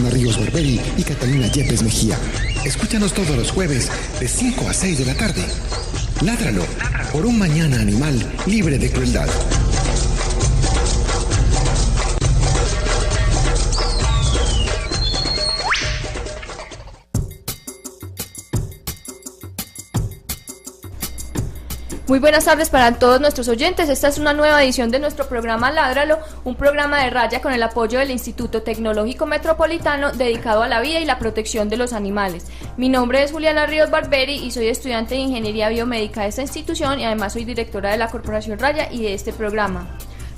Ríos Barberi y Catalina Yepes Mejía. Escúchanos todos los jueves de 5 a 6 de la tarde. Ládralo, por un mañana animal libre de crueldad. Muy buenas tardes para todos nuestros oyentes. Esta es una nueva edición de nuestro programa Ládralo, un programa de raya con el apoyo del Instituto Tecnológico Metropolitano dedicado a la vida y la protección de los animales. Mi nombre es Juliana Ríos Barberi y soy estudiante de Ingeniería Biomédica de esta institución y además soy directora de la Corporación Raya y de este programa.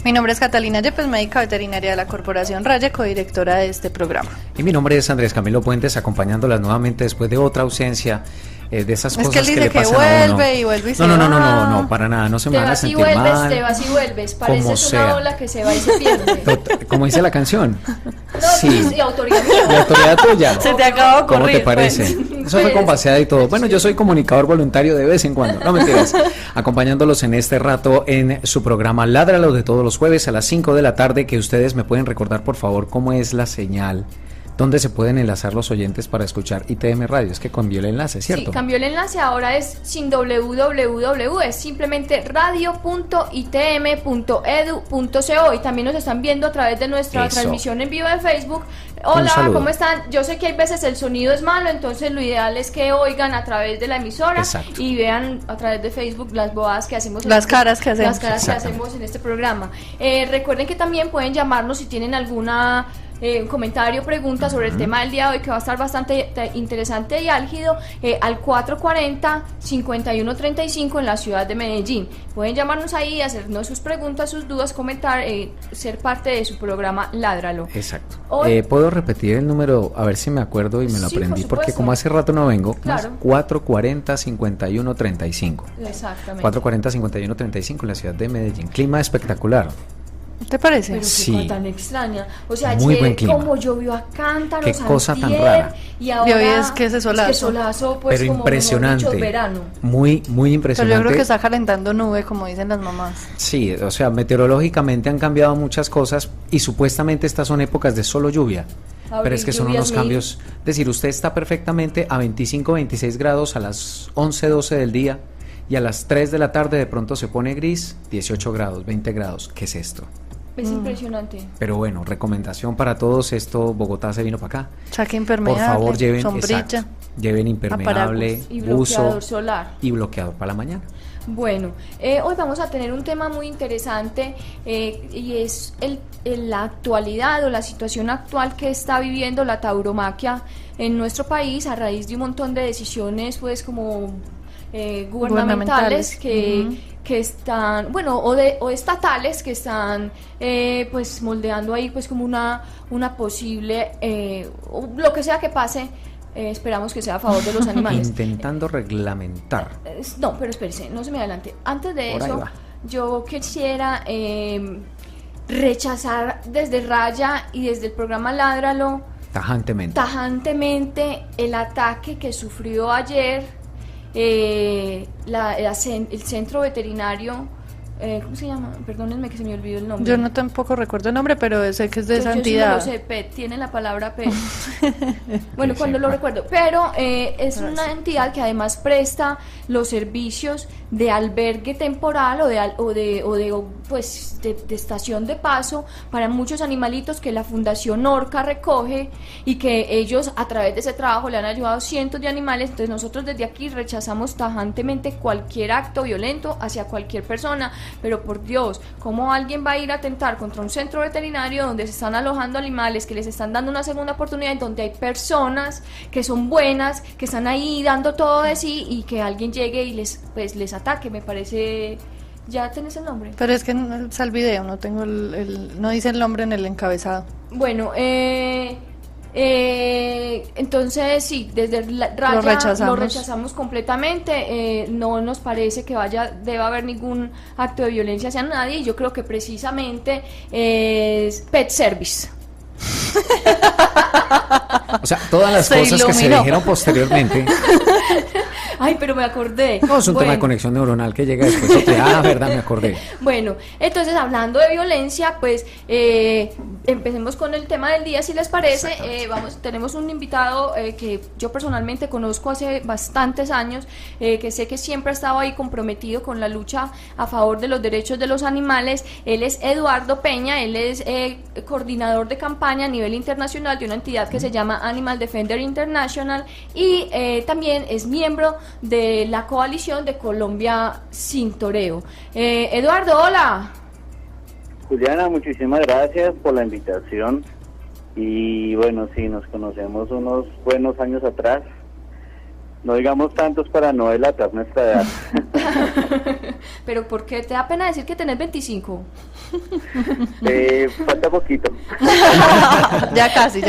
Mi nombre es Catalina Yepes, médica veterinaria de la Corporación Raya, codirectora de este programa. Y mi nombre es Andrés Camilo Puentes, acompañándolas nuevamente después de otra ausencia. De esas cosas que él dice que le pasan vuelve a uno. Y vuelve y se no, va. no, para nada, no se me van a sentir vuelves, mal. te vas y vuelves, pareces como una sea. ola que se va y se pierde. Como dice la canción. No, Sí. y autoridad mía. ¿De autoridad tuya? Se te acaba de ocurrir. ¿Cómo te parece? Pues. Eso fue con paseada y todo. Bueno, yo soy comunicador voluntario de vez en cuando. No mentiras. Acompañándolos en este rato en su programa Ládralo de todos los jueves a las 5 de la tarde, que ustedes me pueden recordar, por favor, cómo es la señal. ¿Dónde se pueden enlazar los oyentes para escuchar ITM Radio? Es que cambió el enlace, ¿cierto? Sí, cambió el enlace, ahora es sin www, es simplemente radio.itm.edu.co y también nos están viendo a través de nuestra transmisión en vivo de Facebook. Hola, ¿cómo están? Yo sé que hay veces el sonido es malo, entonces lo ideal es que oigan a través de la emisora. Exacto. Y vean a través de Facebook las bobadas que hacemos. Las caras que hacemos. Las caras que hacemos en este programa. Recuerden que también pueden llamarnos si tienen alguna... comentario, pregunta sobre el tema del día de hoy, que va a estar bastante interesante y álgido, al 440-5135 en la ciudad de Medellín. Pueden llamarnos ahí, hacernos sus preguntas, sus dudas, comentar, ser parte de su programa Ládralo. Exacto. ¿Puedo repetir el número? A ver si me acuerdo y me lo aprendí, porque como hace rato no vengo. Claro. 440-5135. Exactamente. 440-5135 en la ciudad de Medellín. Clima espectacular. ¿Te parece? Pero qué cosa tan extraña. O sea, muy buen clima. Como llovió a cántaros, qué cosa tan rara. Y ahora hoy es que ese solazo. Es que solazo, pues, pero como impresionante. Dicho, verano. Muy impresionante. Pero yo creo que está calentando nube, como dicen las mamás. Sí, o sea, meteorológicamente han cambiado muchas cosas y supuestamente estas son épocas de solo lluvia. Pero es que son unos cambios. Es decir, usted está perfectamente a 25, 26 grados a las 11, 12 del día y a las 3 de la tarde de pronto se pone gris, 18 grados, 20 grados. ¿Qué es esto? Es impresionante. Pero bueno, recomendación para todos, esto Bogotá se vino para acá. Saque impermeable, por favor, lleven sombrilla, lleven impermeable, y buzo bloqueador solar. Y bloqueador para la mañana. Bueno, hoy vamos a tener un tema muy interesante y es la actualidad o la situación actual que está viviendo la tauromaquia en nuestro país a raíz de un montón de decisiones, pues, como gubernamentales que están, bueno, o estatales que están pues moldeando ahí pues como una posible lo que sea que pase, esperamos que sea a favor de los animales. Intentando reglamentar. No, pero espérese, no se me adelante. Antes de por eso, yo quisiera rechazar desde Raya y desde el programa Ládralo tajantemente el ataque que sufrió ayer el centro veterinario, ¿cómo se llama? Perdónenme que se me olvidó el nombre. Yo no tampoco recuerdo el nombre, pero sé que es de esa entidad. Yo sí me lo sé, PET, tiene la palabra PET. Bueno, cuando lo recuerdo. Pero es una entidad que además presta los servicios de albergue temporal o de estación de paso para muchos animalitos que la Fundación Orca recoge y que ellos a través de ese trabajo le han ayudado a cientos de animales. Entonces nosotros desde aquí rechazamos tajantemente cualquier acto violento hacia cualquier persona, pero por Dios, ¿cómo alguien va a ir a atentar contra un centro veterinario donde se están alojando animales, que les están dando una segunda oportunidad, donde hay personas que son buenas, que están ahí dando todo de sí, y que alguien llegue y les ataque? Me parece... ¿Ya tenés el nombre? Pero es que no está el video, no tengo no dice el nombre en el encabezado. Bueno, entonces sí, desde Raya lo rechazamos completamente. No nos parece que deba haber ningún acto de violencia hacia nadie, y yo creo que precisamente es pet service. O sea, todas las cosas que se dijeron posteriormente. Ay, pero me acordé. No, es un tema de conexión neuronal que llega después. Verdad, me acordé. Bueno, entonces hablando de violencia, pues empecemos con el tema del día, si les parece. Tenemos un invitado que yo personalmente conozco hace bastantes años, que sé que siempre ha estado ahí comprometido con la lucha a favor de los derechos de los animales. Él es Eduardo Peña, él es coordinador de campaña a nivel internacional de una entidad que se llama Animal Defender International, y también es miembro de la coalición de Colombia Sin Toreo. Eduardo, hola. Juliana, muchísimas gracias por la invitación. Y bueno, sí, nos conocemos unos buenos años atrás. No digamos tantos para no delatar nuestra edad. ¿Pero por qué? ¿Te da pena decir que tenés 25? Falta poquito. Ya casi.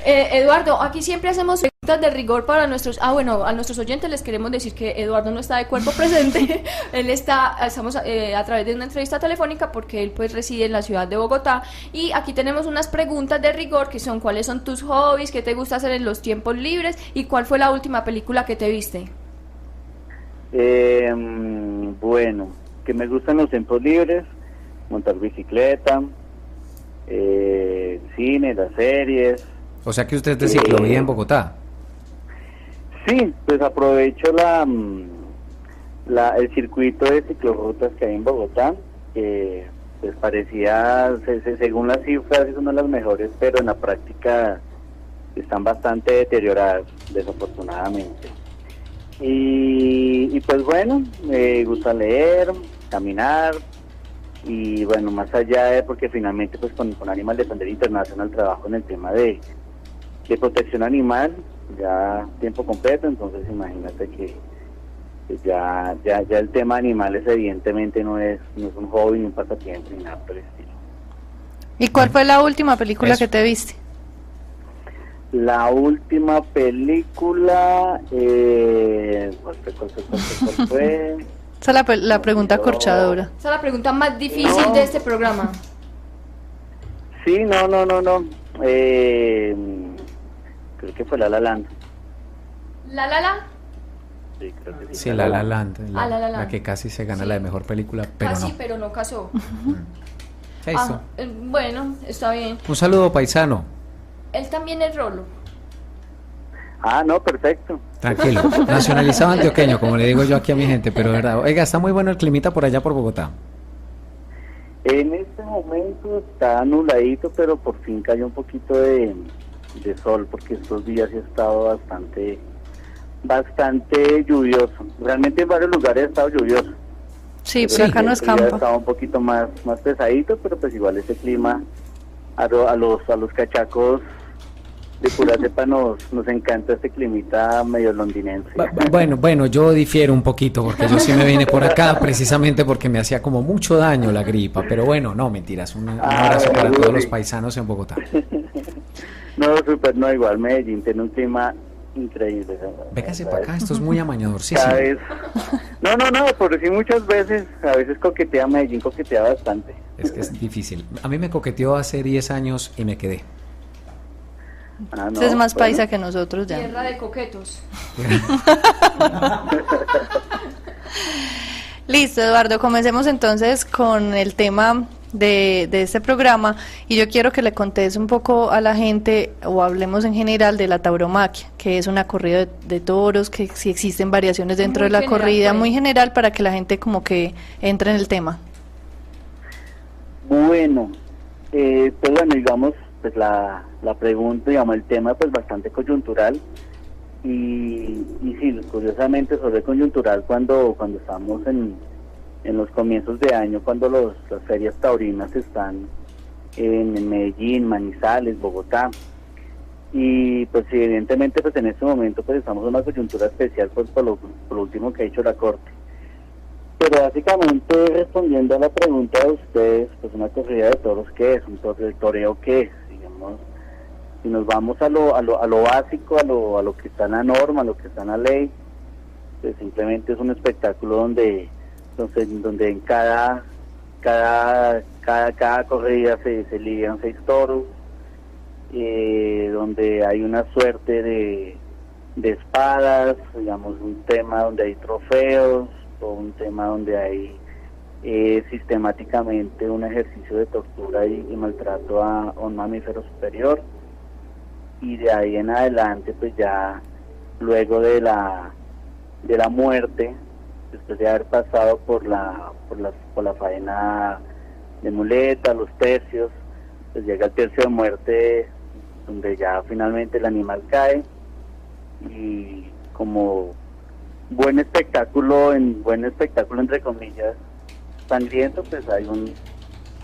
Eduardo, aquí siempre hacemos preguntas de rigor para nuestros... a nuestros oyentes les queremos decir que Eduardo no está de cuerpo presente. Estamos a través de una entrevista telefónica porque él pues reside en la ciudad de Bogotá, y aquí tenemos unas preguntas de rigor que son: ¿cuáles son tus hobbies? ¿Qué te gusta hacer en los tiempos libres? ¿Y cuál fue la última película que te viste? Bueno, que me gustan los tiempos libres, montar bicicleta, cine, las series. O sea que usted es de ciclovía en Bogotá. Sí, pues aprovecho el circuito de ciclorrutas que hay en Bogotá, que pues parecía, según las cifras, es una de las mejores, pero en la práctica están bastante deterioradas, desafortunadamente. Y pues bueno, me gusta leer, caminar, y bueno, más allá de, porque finalmente pues con Animal Defender International trabajo en el tema de protección animal, ya tiempo completo, entonces imagínate que ya el tema animales evidentemente no es un hobby ni un pasatiempo ni nada por el estilo. ¿Y cuál fue la última película que te viste? La última película, ¿cuál fue? Esa es la pregunta corchadora. Esa es la pregunta más difícil de este programa. Sí, no. Creo que fue La La Land. ¿La La La? Sí, creo que sí. Sí, La La Land, La La Land. la que casi se gana Sí. la de mejor película, pero Casi, no. pero no casó. Eso. Bueno, está bien. Un saludo, paisano. Él también es rolo. No, perfecto. Tranquilo, nacionalizado antioqueño, como le digo yo aquí a mi gente, pero de verdad, oiga, está muy bueno el climita por allá por Bogotá. En este momento está nubladito, pero por fin cayó un poquito de sol, porque estos días sí ha estado bastante lluvioso. Realmente en varios lugares ha estado lluvioso. Sí, pero acá no escampa. Ha estado un poquito más pesadito, pero pues igual ese clima a los cachacos de pura cepa nos encanta este climita medio londinense. Bueno, yo difiero un poquito, porque yo sí me vine por acá precisamente porque me hacía como mucho daño la gripa, pero bueno, no, mentiras, un abrazo para todos los paisanos en Bogotá. No, súper, no, igual Medellín tiene un clima increíble. Véngase para acá, esto es muy amañadorcísimo. Cada vez, no, por decir muchas veces, a veces coquetea Medellín, coquetea bastante. Es que es difícil. A mí me coqueteó hace 10 años y me quedé. Usted es más paisa que nosotros ya. Tierra de coquetos. Listo, Eduardo, comencemos entonces con el tema de este programa, y yo quiero que le contes un poco a la gente, o hablemos en general, de la tauromaquia, que es una corrida de toros, que si existen variaciones dentro Muy de la general, corrida, pues. muy general, para que la gente como que entre en el tema. Bueno, digamos, pues la pregunta, digamos, el tema pues bastante coyuntural, y sí, curiosamente sobre coyuntural cuando estamos en los comienzos de año, cuando las ferias taurinas están en Medellín, Manizales, Bogotá, y pues evidentemente pues en este momento pues estamos en una coyuntura especial pues por lo último que ha hecho la Corte. Pero básicamente, respondiendo a la pregunta de ustedes, pues una corrida de toros, ¿qué es? El toreo, ¿qué es? Digamos, si nos vamos a lo básico, a lo que está en la norma, a lo que está en la ley, pues simplemente es un espectáculo donde en cada corrida se lidian 6 toros, donde hay una suerte de espadas, digamos, un tema donde hay trofeos, o un tema donde hay sistemáticamente un ejercicio de tortura y maltrato a un mamífero superior, y de ahí en adelante pues ya luego de la muerte, después de haber pasado por la faena de muleta, los tercios, pues llega el tercio de muerte, donde ya finalmente el animal cae, y como buen espectáculo entre comillas sangriento, pues hay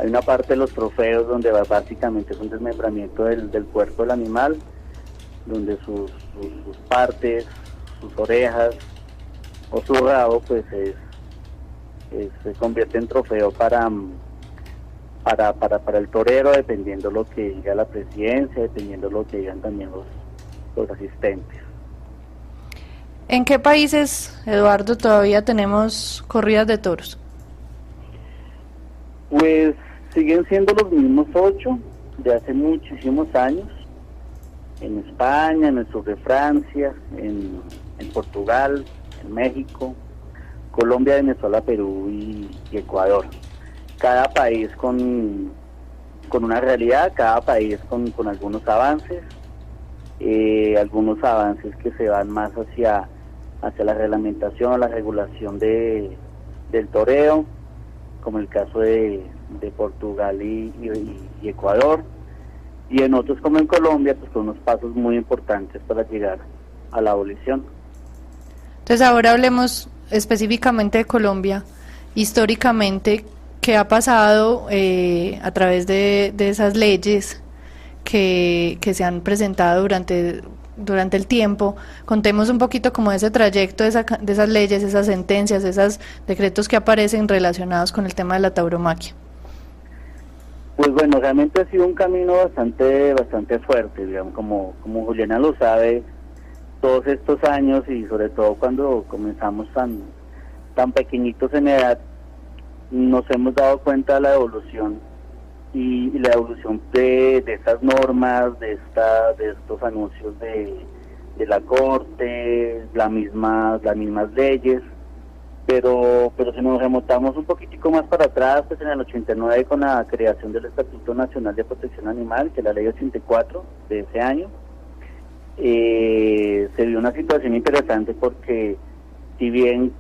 una parte de los trofeos donde básicamente es un desmembramiento del cuerpo del animal, donde sus partes, sus orejas o su rabo pues se convierte en trofeo para el torero, dependiendo lo que diga la presidencia, dependiendo lo que digan también los asistentes. ¿En qué países, Eduardo, todavía tenemos corridas de toros? Pues siguen siendo los mismos 8 de hace muchísimos años, en España, en el sur de Francia, en Portugal, en México, Colombia, Venezuela, Perú y Ecuador. Cada país con una realidad, cada país con algunos avances que se van más hacia la reglamentación, la regulación del toreo, como el caso de Portugal y Ecuador, y en otros como en Colombia, pues con unos pasos muy importantes para llegar a la abolición. Entonces ahora hablemos específicamente de Colombia. Históricamente, ¿qué ha pasado a través de esas leyes que se han presentado durante el tiempo? Contemos un poquito como ese trayecto de esas leyes, esas sentencias, esos decretos que aparecen relacionados con el tema de la tauromaquia. Pues bueno, realmente ha sido un camino bastante fuerte, digamos, como Juliana lo sabe, todos estos años, y sobre todo cuando comenzamos tan pequeñitos en edad, nos hemos dado cuenta de la evolución y la evolución de estas normas, de estos anuncios de la Corte, las mismas leyes, pero si nos remontamos un poquitico más para atrás, pues en el 89, con la creación del Estatuto Nacional de Protección Animal, que es la ley 84 de ese año, se vio una situación interesante, porque si bien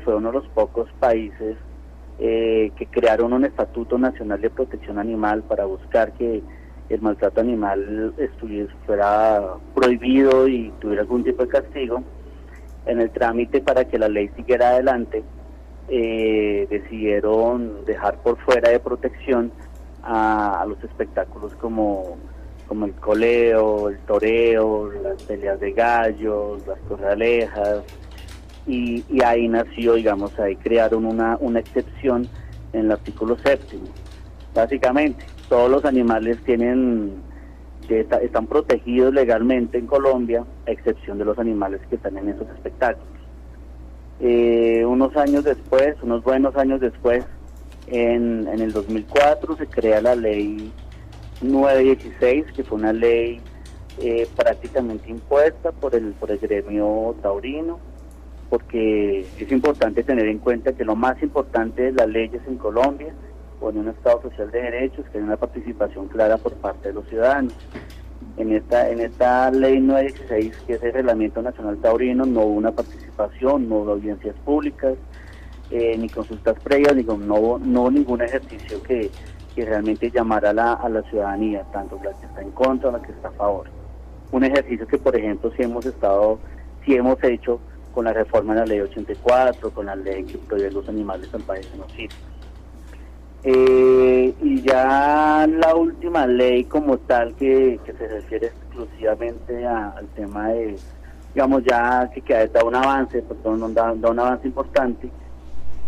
fue uno de los pocos países que crearon un Estatuto Nacional de Protección Animal para buscar que el maltrato animal fuera prohibido y tuviera algún tipo de castigo, en el trámite para que la ley siguiera adelante, decidieron dejar por fuera de protección a los espectáculos como el coleo, el toreo, las peleas de gallos, las corralejas, y ahí nació, digamos, ahí crearon una excepción en el artículo 7º. Básicamente, todos los animales están protegidos legalmente en Colombia, a excepción de los animales que están en esos espectáculos. Unos buenos años después, en el 2004, se crea la ley 916, que fue una ley prácticamente impuesta por el gremio taurino, porque es importante tener en cuenta que lo más importante de las leyes en Colombia, o en un Estado social de derechos, que hay una participación clara por parte de los ciudadanos. En esta ley 916, que es el Reglamento Nacional Taurino, no hubo una participación, no hubo audiencias públicas, ni consultas previas, no hubo ningún ejercicio que realmente llamara a la ciudadanía, tanto la que está en contra como la que está a favor. Un ejercicio que, por ejemplo, sí hemos hecho con la reforma de la ley 84, con la ley que prohíbe los animales salvajes en los sitios. Y ya la última ley como tal, que se refiere exclusivamente al tema de, digamos, ya que da un avance, pues da un avance importante,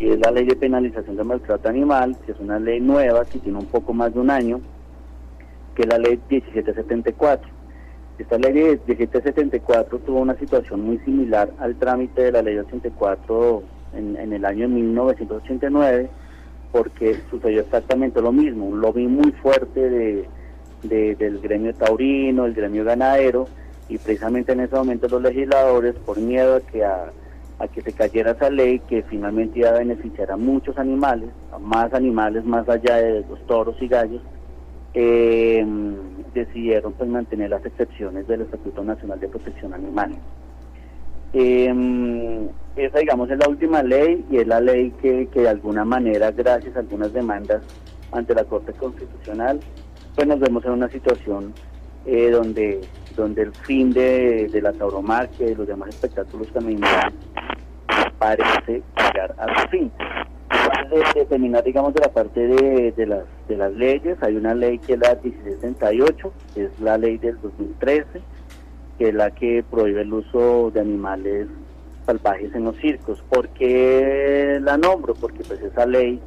y es la ley de penalización del maltrato animal, que es una ley nueva, que tiene un poco más de un año, que es la ley 1774. Esta ley de 1774 tuvo una situación muy similar al trámite de la ley 84 en el año 1989, porque sucedió exactamente lo mismo, un lobby muy fuerte del gremio taurino, el gremio ganadero, y precisamente en ese momento los legisladores, por miedo a a que se cayera esa ley que finalmente iba a beneficiar a muchos animales, más allá de los toros y gallos, decidieron pues mantener las excepciones del Estatuto Nacional de Protección Animal. Esa, digamos, es la última ley, y es la ley que de alguna manera, gracias a algunas demandas ante la Corte Constitucional, pues nos vemos en una situación donde el fin de la tauromaquia y los demás espectáculos también parece llegar a su fin. De terminar, digamos, de la parte de las leyes, hay una ley que es la 1668, que es la ley del 2013, que es la que prohíbe el uso de animales salvajes en los circos. ¿Por qué la nombro? Porque pues esa ley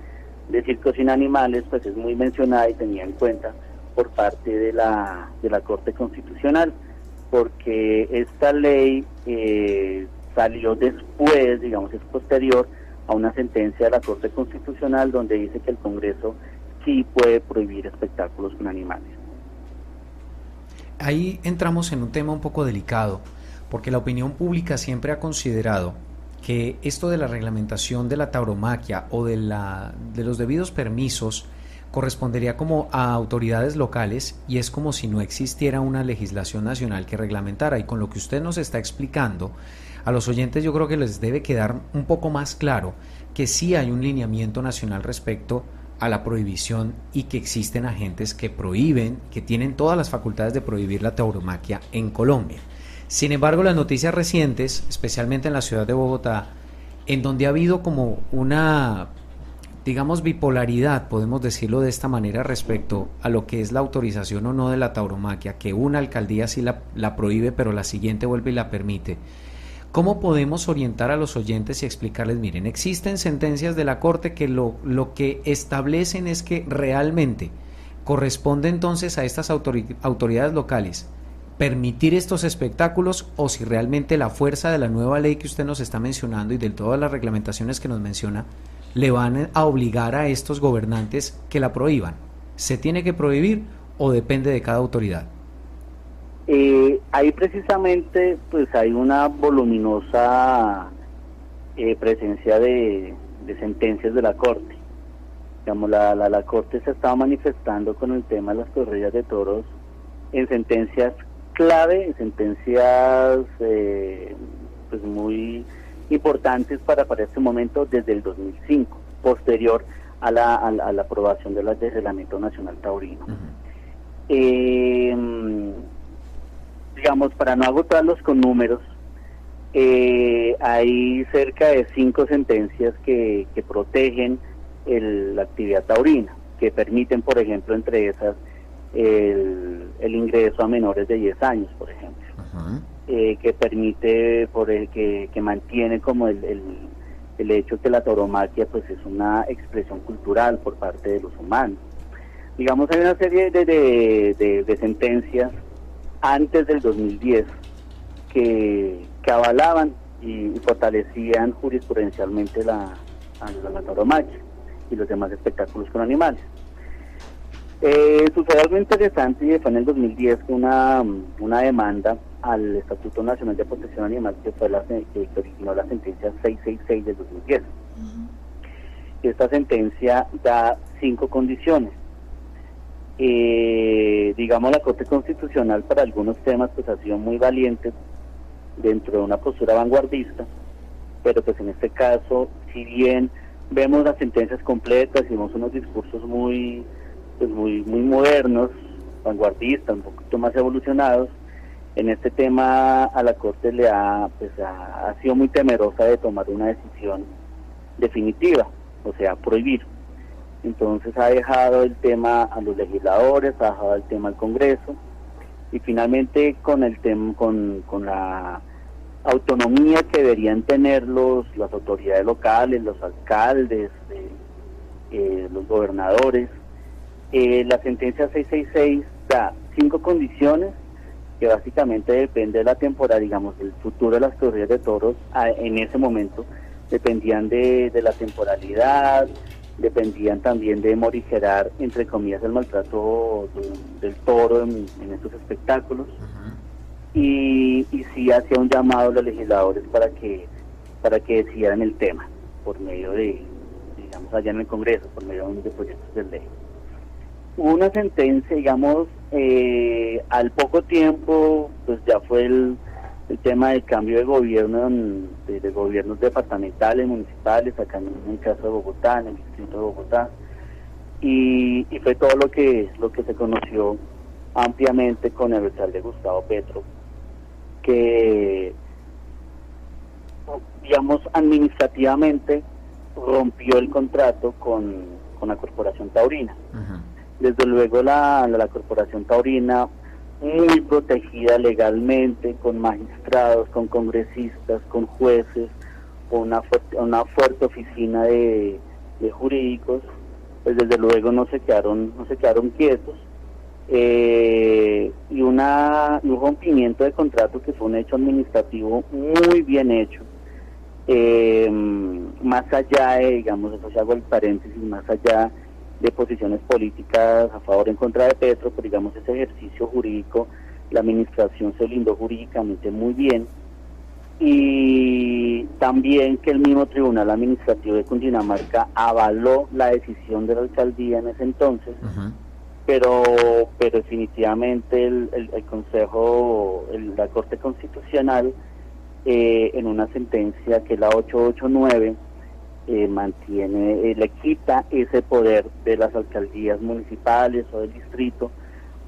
de circos sin animales pues es muy mencionada y tenida en cuenta por parte de la Corte Constitucional, porque esta ley salió después, digamos, es posterior a una sentencia de la Corte Constitucional donde dice que el Congreso sí puede prohibir espectáculos con animales. Ahí entramos en un tema un poco delicado, porque la opinión pública siempre ha considerado que esto de la reglamentación de la tauromaquia o de los debidos permisos correspondería como a autoridades locales, y es como si no existiera una legislación nacional que reglamentara. Y con lo que usted nos está explicando, a los oyentes yo creo que les debe quedar un poco más claro que sí hay un lineamiento nacional respecto a la prohibición, y que existen agentes que prohíben, que tienen todas las facultades de prohibir la tauromaquia en Colombia. Sin embargo, las noticias recientes, especialmente en la ciudad de Bogotá, en donde ha habido como una, digamos, bipolaridad, podemos decirlo de esta manera, respecto a lo que es la autorización o no de la tauromaquia, que una alcaldía sí la prohíbe, pero la siguiente vuelve y la permite. ¿Cómo podemos orientar a los oyentes y explicarles, miren, existen sentencias de la Corte que lo que establecen es que realmente corresponde entonces a estas autoridades locales permitir estos espectáculos, o si realmente la fuerza de la nueva ley que usted nos está mencionando y de todas las reglamentaciones que nos menciona le van a obligar a estos gobernantes que la prohíban? ¿Se tiene que prohibir o depende de cada autoridad? Ahí precisamente pues hay una voluminosa presencia de sentencias de la Corte. Digamos, la Corte se ha estado manifestando con el tema de las corridas de toros en sentencias clave, en sentencias pues muy importantes para este momento desde el 2005, posterior a la aprobación del Reglamento Nacional Taurino. Digamos, para no agotarlos con números, hay cerca de 5 sentencias que protegen la actividad taurina, que permiten, por ejemplo, entre esas, el ingreso a menores de 10 años, por ejemplo, que permite, que mantiene como el hecho que la tauromaquia pues es una expresión cultural por parte de los humanos. Digamos, hay una serie de sentencias antes del 2010 que avalaban y fortalecían jurisprudencialmente la tauromaquia y los demás espectáculos con animales. Sucedió algo interesante, y fue en el 2010 una demanda al Estatuto Nacional de Protección Animal, que fue que originó la sentencia 666 del 2010. Esta sentencia da 5 condiciones. Digamos, la Corte Constitucional para algunos temas pues ha sido muy valiente dentro de una postura vanguardista, pero pues en este caso, si bien vemos las sentencias completas y vemos unos discursos muy modernos, vanguardistas, un poquito más evolucionados, en este tema a la Corte ha sido muy temerosa de tomar una decisión definitiva, o sea, prohibir. Entonces ha dejado el tema a los legisladores, ha dejado el tema al Congreso, y finalmente con la autonomía que deberían tener las autoridades locales, los alcaldes, los gobernadores, la sentencia 666 da 5 condiciones que básicamente depende de la temporada, digamos, del futuro de las corridas de toros. En ese momento dependían de la temporalidad, dependían también de morigerar, entre comillas, el maltrato del toro en estos espectáculos. Y sí hacía un llamado a los legisladores para que para que decidieran el tema por medio de, digamos, allá en el Congreso, por medio de proyectos de ley. Hubo una sentencia, digamos, al poco tiempo, pues ya fue el tema del cambio de gobierno, de gobiernos departamentales, municipales, acá en el caso de Bogotá, en el distrito de Bogotá, y fue todo lo que se conoció ampliamente con el alcalde Gustavo Petro, que, digamos, administrativamente rompió el contrato con la Corporación Taurina. Ajá. Desde luego la Corporación Taurina, muy protegida legalmente, con magistrados, con congresistas, con jueces, con una fuerte oficina de jurídicos, pues desde luego no se quedaron quietos, y un rompimiento de contrato que fue un hecho administrativo muy bien hecho, más allá de, digamos, eso se hago el paréntesis, más allá de posiciones políticas a favor o en contra de Petro, pero digamos ese ejercicio jurídico, la administración se blindó jurídicamente muy bien, y también que el mismo Tribunal Administrativo de Cundinamarca avaló la decisión de la alcaldía en ese entonces. Ajá. Pero definitivamente el Consejo, la Corte Constitucional, en una sentencia que es la 889, le quita ese poder de las alcaldías municipales o del distrito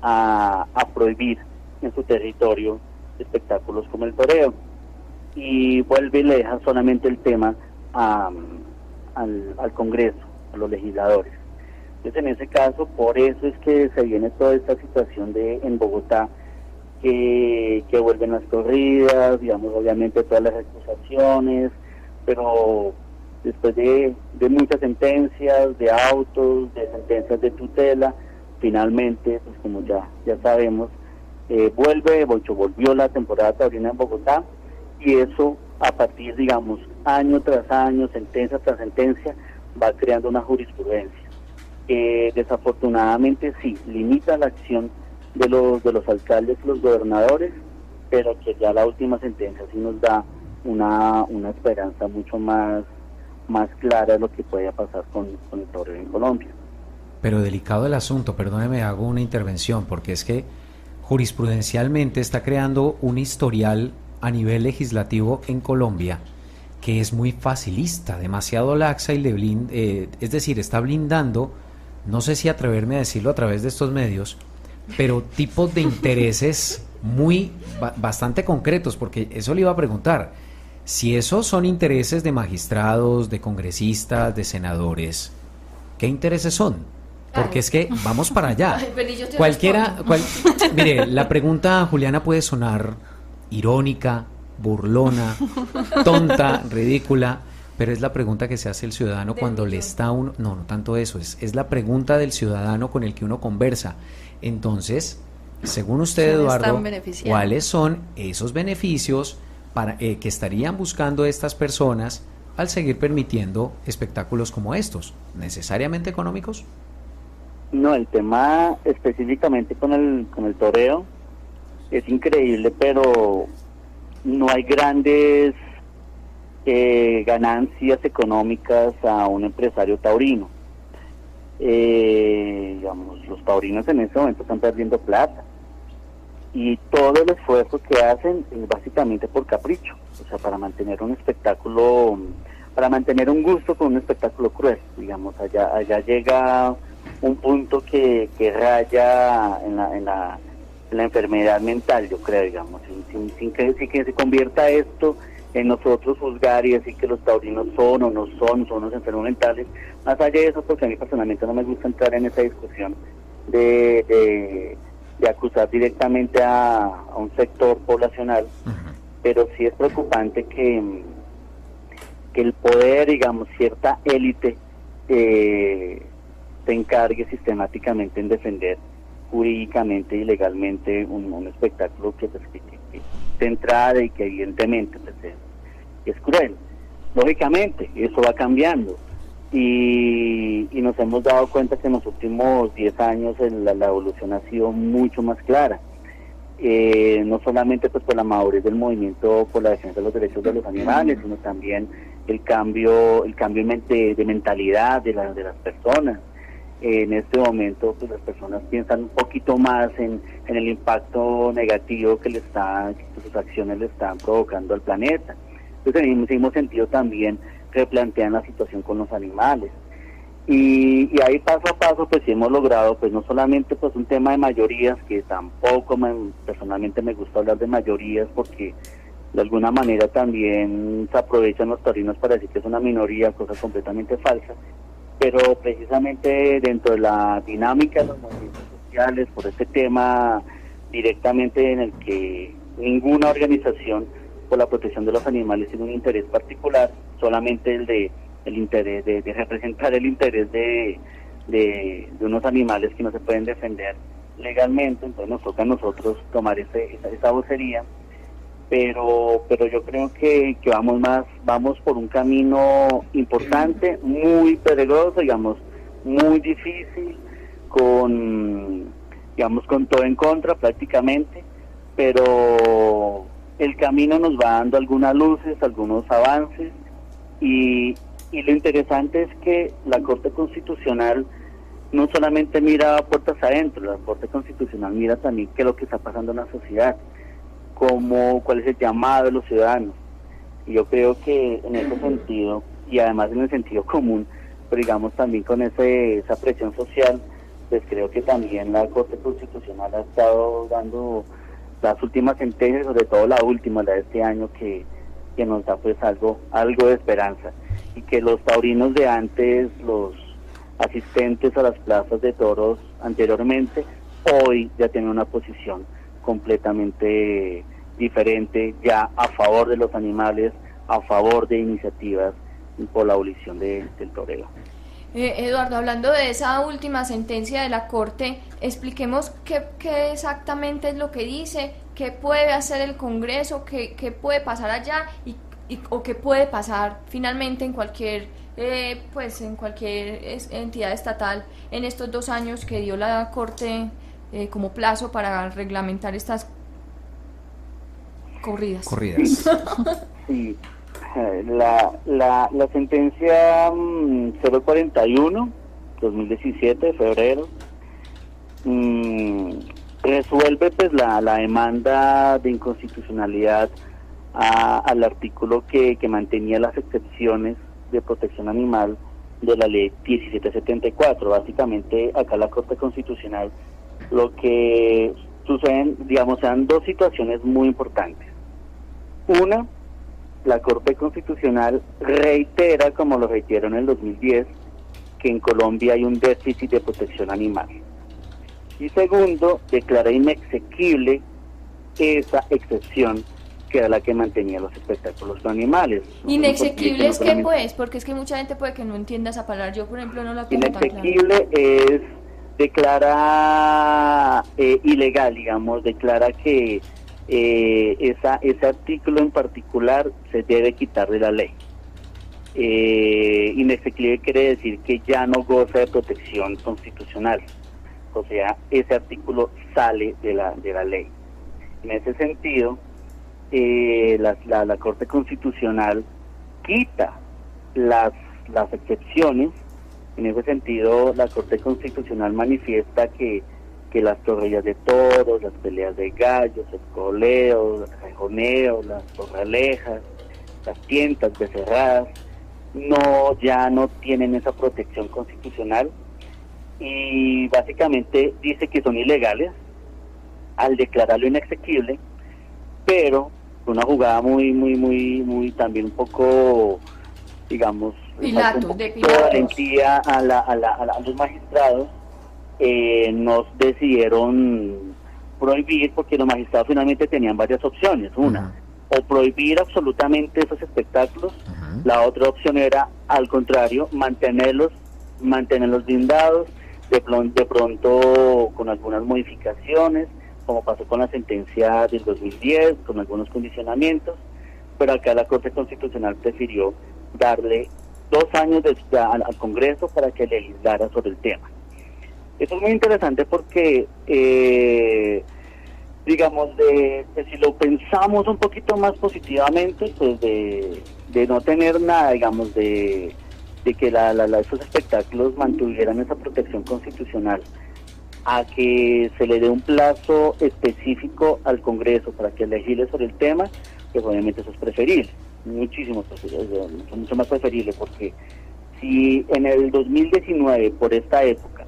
a prohibir en su territorio espectáculos como el toreo, y vuelve y le deja solamente el tema al Congreso, a los legisladores. Entonces, en ese caso, por eso es que se viene toda esta situación en Bogotá, que vuelven las corridas, digamos, obviamente todas las acusaciones, pero después de muchas sentencias, de autos, de sentencias de tutela, finalmente, pues como ya sabemos, volvió la temporada taurina en Bogotá, y eso a partir, digamos, año tras año, sentencia tras sentencia, va creando una jurisprudencia. Desafortunadamente sí, limita la acción de los alcaldes y los gobernadores, pero que ya la última sentencia sí nos da una esperanza mucho más clara de lo que pueda pasar con el toreo en Colombia. Pero delicado el asunto, perdóneme, hago una intervención, porque es que jurisprudencialmente está creando un historial a nivel legislativo en Colombia que es muy facilista, demasiado laxa, y es decir, está blindando, no sé si atreverme a decirlo a través de estos medios, pero tipos de intereses bastante concretos, porque eso le iba a preguntar, si esos son intereses de magistrados, de congresistas, de senadores, ¿qué intereses son? Porque es que vamos para allá. Mire, la pregunta, Juliana, puede sonar irónica, burlona, tonta, ridícula, pero es la pregunta que se hace el ciudadano cuando le está uno, no tanto eso, es la pregunta del ciudadano con el que uno conversa. Entonces, según usted, Eduardo, ¿cuáles son esos beneficios que estarían buscando estas personas al seguir permitiendo espectáculos como estos? ¿Necesariamente económicos? No, el tema específicamente con el toreo es increíble, pero no hay grandes ganancias económicas a un empresario taurino. Digamos, los taurinos en este momento están perdiendo plata, y todo el esfuerzo que hacen es básicamente por capricho, o sea, para mantener un espectáculo, para mantener un gusto con un espectáculo cruel, digamos. Allá llega un punto que raya en la enfermedad mental, yo creo, digamos, sin que se convierta esto en nosotros juzgar y decir que los taurinos son o no son unos enfermos mentales. Más allá de eso, porque a mí personalmente no me gusta entrar en esa discusión de acusar directamente a un sector poblacional, pero sí es preocupante que el poder, digamos, cierta élite se encargue sistemáticamente en defender jurídicamente y legalmente un espectáculo que de entrada y que evidentemente pues, es cruel. Lógicamente, eso va cambiando, y nos hemos dado cuenta que en los últimos 10 años la evolución ha sido mucho más clara, no solamente pues por la madurez del movimiento por la defensa de los derechos de los animales, sino también el cambio de mentalidad de las personas. En este momento pues las personas piensan un poquito más en el impacto negativo que sus acciones le están provocando al planeta. Entonces en ese mismo sentido también replantean la situación con los animales. Y ahí paso a paso pues sí hemos logrado pues no solamente pues un tema de mayorías, que tampoco personalmente me gusta hablar de mayorías porque de alguna manera también se aprovechan los taurinos para decir que es una minoría, cosa completamente falsa, pero precisamente dentro de la dinámica de los movimientos sociales, por este tema directamente en el que ninguna organización por la protección de los animales tiene un interés particular, solamente el interés de representar el interés de unos animales que no se pueden defender legalmente. Entonces nos toca a nosotros tomar esa vocería, pero yo creo que vamos por un camino importante, muy peligroso, digamos, muy difícil, con todo en contra prácticamente, pero el camino nos va dando algunas luces, algunos avances, y lo interesante es que la Corte Constitucional no solamente mira puertas adentro, la Corte Constitucional mira también qué es lo que está pasando en la sociedad, cuál es el llamado de los ciudadanos. Y yo creo que en ese sentido, y además en el sentido común, pero digamos también con esa presión social, pues creo que también la Corte Constitucional ha estado dando las últimas sentencias, sobre todo la última, la de este año, que nos da pues algo de esperanza, y que los taurinos de antes, los asistentes a las plazas de toros anteriormente, hoy ya tienen una posición completamente diferente, ya a favor de los animales, a favor de iniciativas por la abolición del toreo. Eduardo, hablando de esa última sentencia de la Corte, expliquemos qué exactamente es lo que dice, qué puede hacer el Congreso, qué puede pasar allá o qué puede pasar finalmente en cualquier entidad estatal en estos 2 años que dio la Corte como plazo para reglamentar estas corridas. Sí. La sentencia 041 2017 de febrero resuelve pues la demanda de inconstitucionalidad al artículo que mantenía las excepciones de protección animal de la ley 1774. Básicamente acá la Corte Constitucional lo que suceden, digamos, sean 2 situaciones muy importantes. Una, la Corte Constitucional reitera, como lo reiteró en el 2010, que en Colombia hay un déficit de protección animal. Y segundo, declara inexequible esa excepción que era la que mantenía los espectáculos de animales. ¿Inexequible es qué, pues? Porque es que mucha gente puede que no entienda esa palabra. Yo, por ejemplo, no la tengo tan clara. Inexequible es, declara ilegal, digamos, declara que ese artículo en particular se debe quitar de la ley. Inexequible quiere decir que ya no goza de protección constitucional, o sea, ese artículo sale de la ley. En ese sentido, la Corte Constitucional quita las excepciones. En ese sentido, la Corte Constitucional manifiesta que las corridas de toros, las peleas de gallos, el coleo, el rejoneo, las corralejas, las tientas becerradas, ya no tienen esa protección constitucional, y básicamente dice que son ilegales al declararlo inexequible, pero una jugada muy también un poco, digamos, Pilato, de valentía a los magistrados. Nos decidieron prohibir, porque los magistrados finalmente tenían varias opciones. Una, o prohibir absolutamente esos espectáculos. La otra opción era, al contrario, mantenerlos blindados, de pronto con algunas modificaciones, como pasó con la sentencia del 2010, con algunos condicionamientos, pero acá la Corte Constitucional prefirió darle 2 años al Congreso para que legislara sobre el tema. Esto es muy interesante porque digamos, de si lo pensamos un poquito más positivamente, pues de no tener nada, digamos, de que estos espectáculos mantuvieran esa protección constitucional, a que se le dé un plazo específico al Congreso para que legisle sobre el tema, pues obviamente eso es preferible, mucho más preferible, porque si en el 2019, por esta época,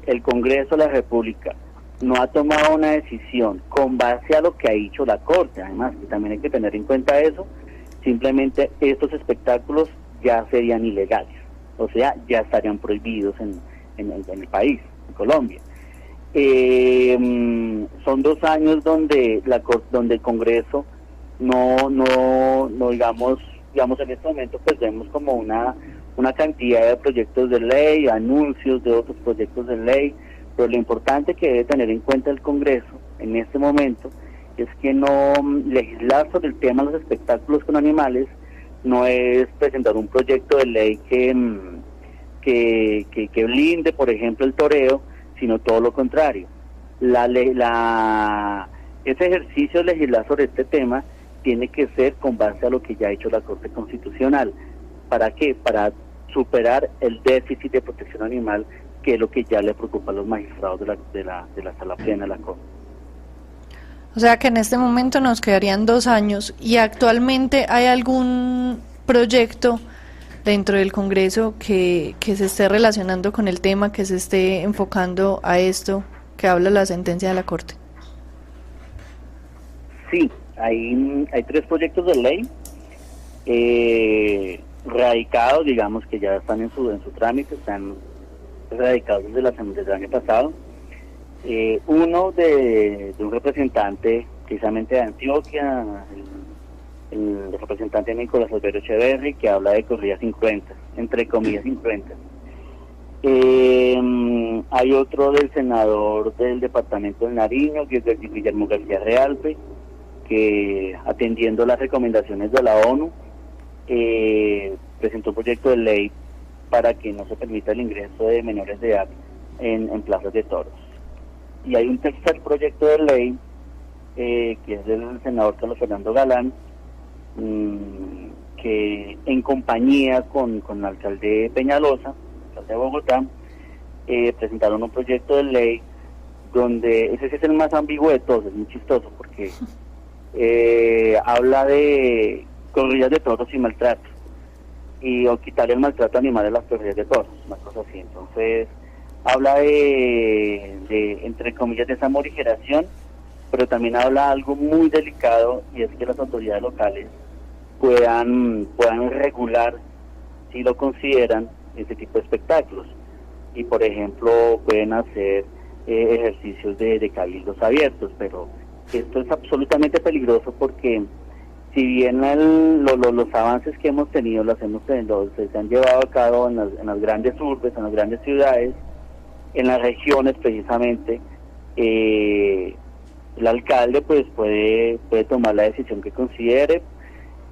el Congreso de la República no ha tomado una decisión con base a lo que ha dicho la Corte, además, que también hay que tener en cuenta eso, simplemente estos espectáculos ya serían ilegales, o sea, ya estarían prohibidos en el país, en Colombia. Son 2 años donde donde el Congreso no digamos en este momento pues vemos como una cantidad de proyectos de ley, anuncios de otros proyectos de ley, pero lo importante que debe tener en cuenta el Congreso en este momento es que no legislar sobre el tema de los espectáculos con animales no es presentar un proyecto de ley que blinde, por ejemplo, el toreo, sino todo lo contrario. Ese ejercicio de legislar sobre este tema tiene que ser con base a lo que ya ha hecho la Corte Constitucional. ¿Para qué? Para superar el déficit de protección animal, que es lo que ya le preocupa a los magistrados de la Sala Plena de la Corte. O sea que en este momento nos quedarían 2 años. ¿Y actualmente hay algún proyecto dentro del Congreso que se esté relacionando con el tema, que se esté enfocando a esto que habla la sentencia de la Corte? Sí, hay 3 proyectos de ley radicados, digamos que ya están en su trámite, están radicados desde el año pasado. Uno de un representante precisamente de Antioquia, el representante Nicolás Alberto Echeverri, que habla de corridas incruentas, entre comillas incruentas. Hay otro del senador del departamento del Nariño, que es de Guillermo García Realpe, que atendiendo las recomendaciones de la ONU, presentó un proyecto de ley para que no se permita el ingreso de menores de edad en plazas de toros. Y hay un tercer proyecto de ley, que es del senador Carlos Fernando Galán, que en compañía con el alcalde Peñalosa, alcalde de Bogotá, presentaron un proyecto de ley donde, ese sí es el más ambiguo de todos, es muy chistoso, porque habla de corridas de toros y maltrato, o quitar el maltrato animal de las corridas de toros, una cosa así. Entonces habla de entre comillas, de esa morigeración, pero también habla algo muy delicado, y es que las autoridades locales puedan regular, si lo consideran, este tipo de espectáculos, y por ejemplo pueden hacer ejercicios de cabildos abiertos. Pero esto es absolutamente peligroso, porque si bien los avances que hemos tenido se han llevado a cabo en las grandes urbes, en las grandes ciudades, en las regiones precisamente, el alcalde pues puede tomar la decisión que considere,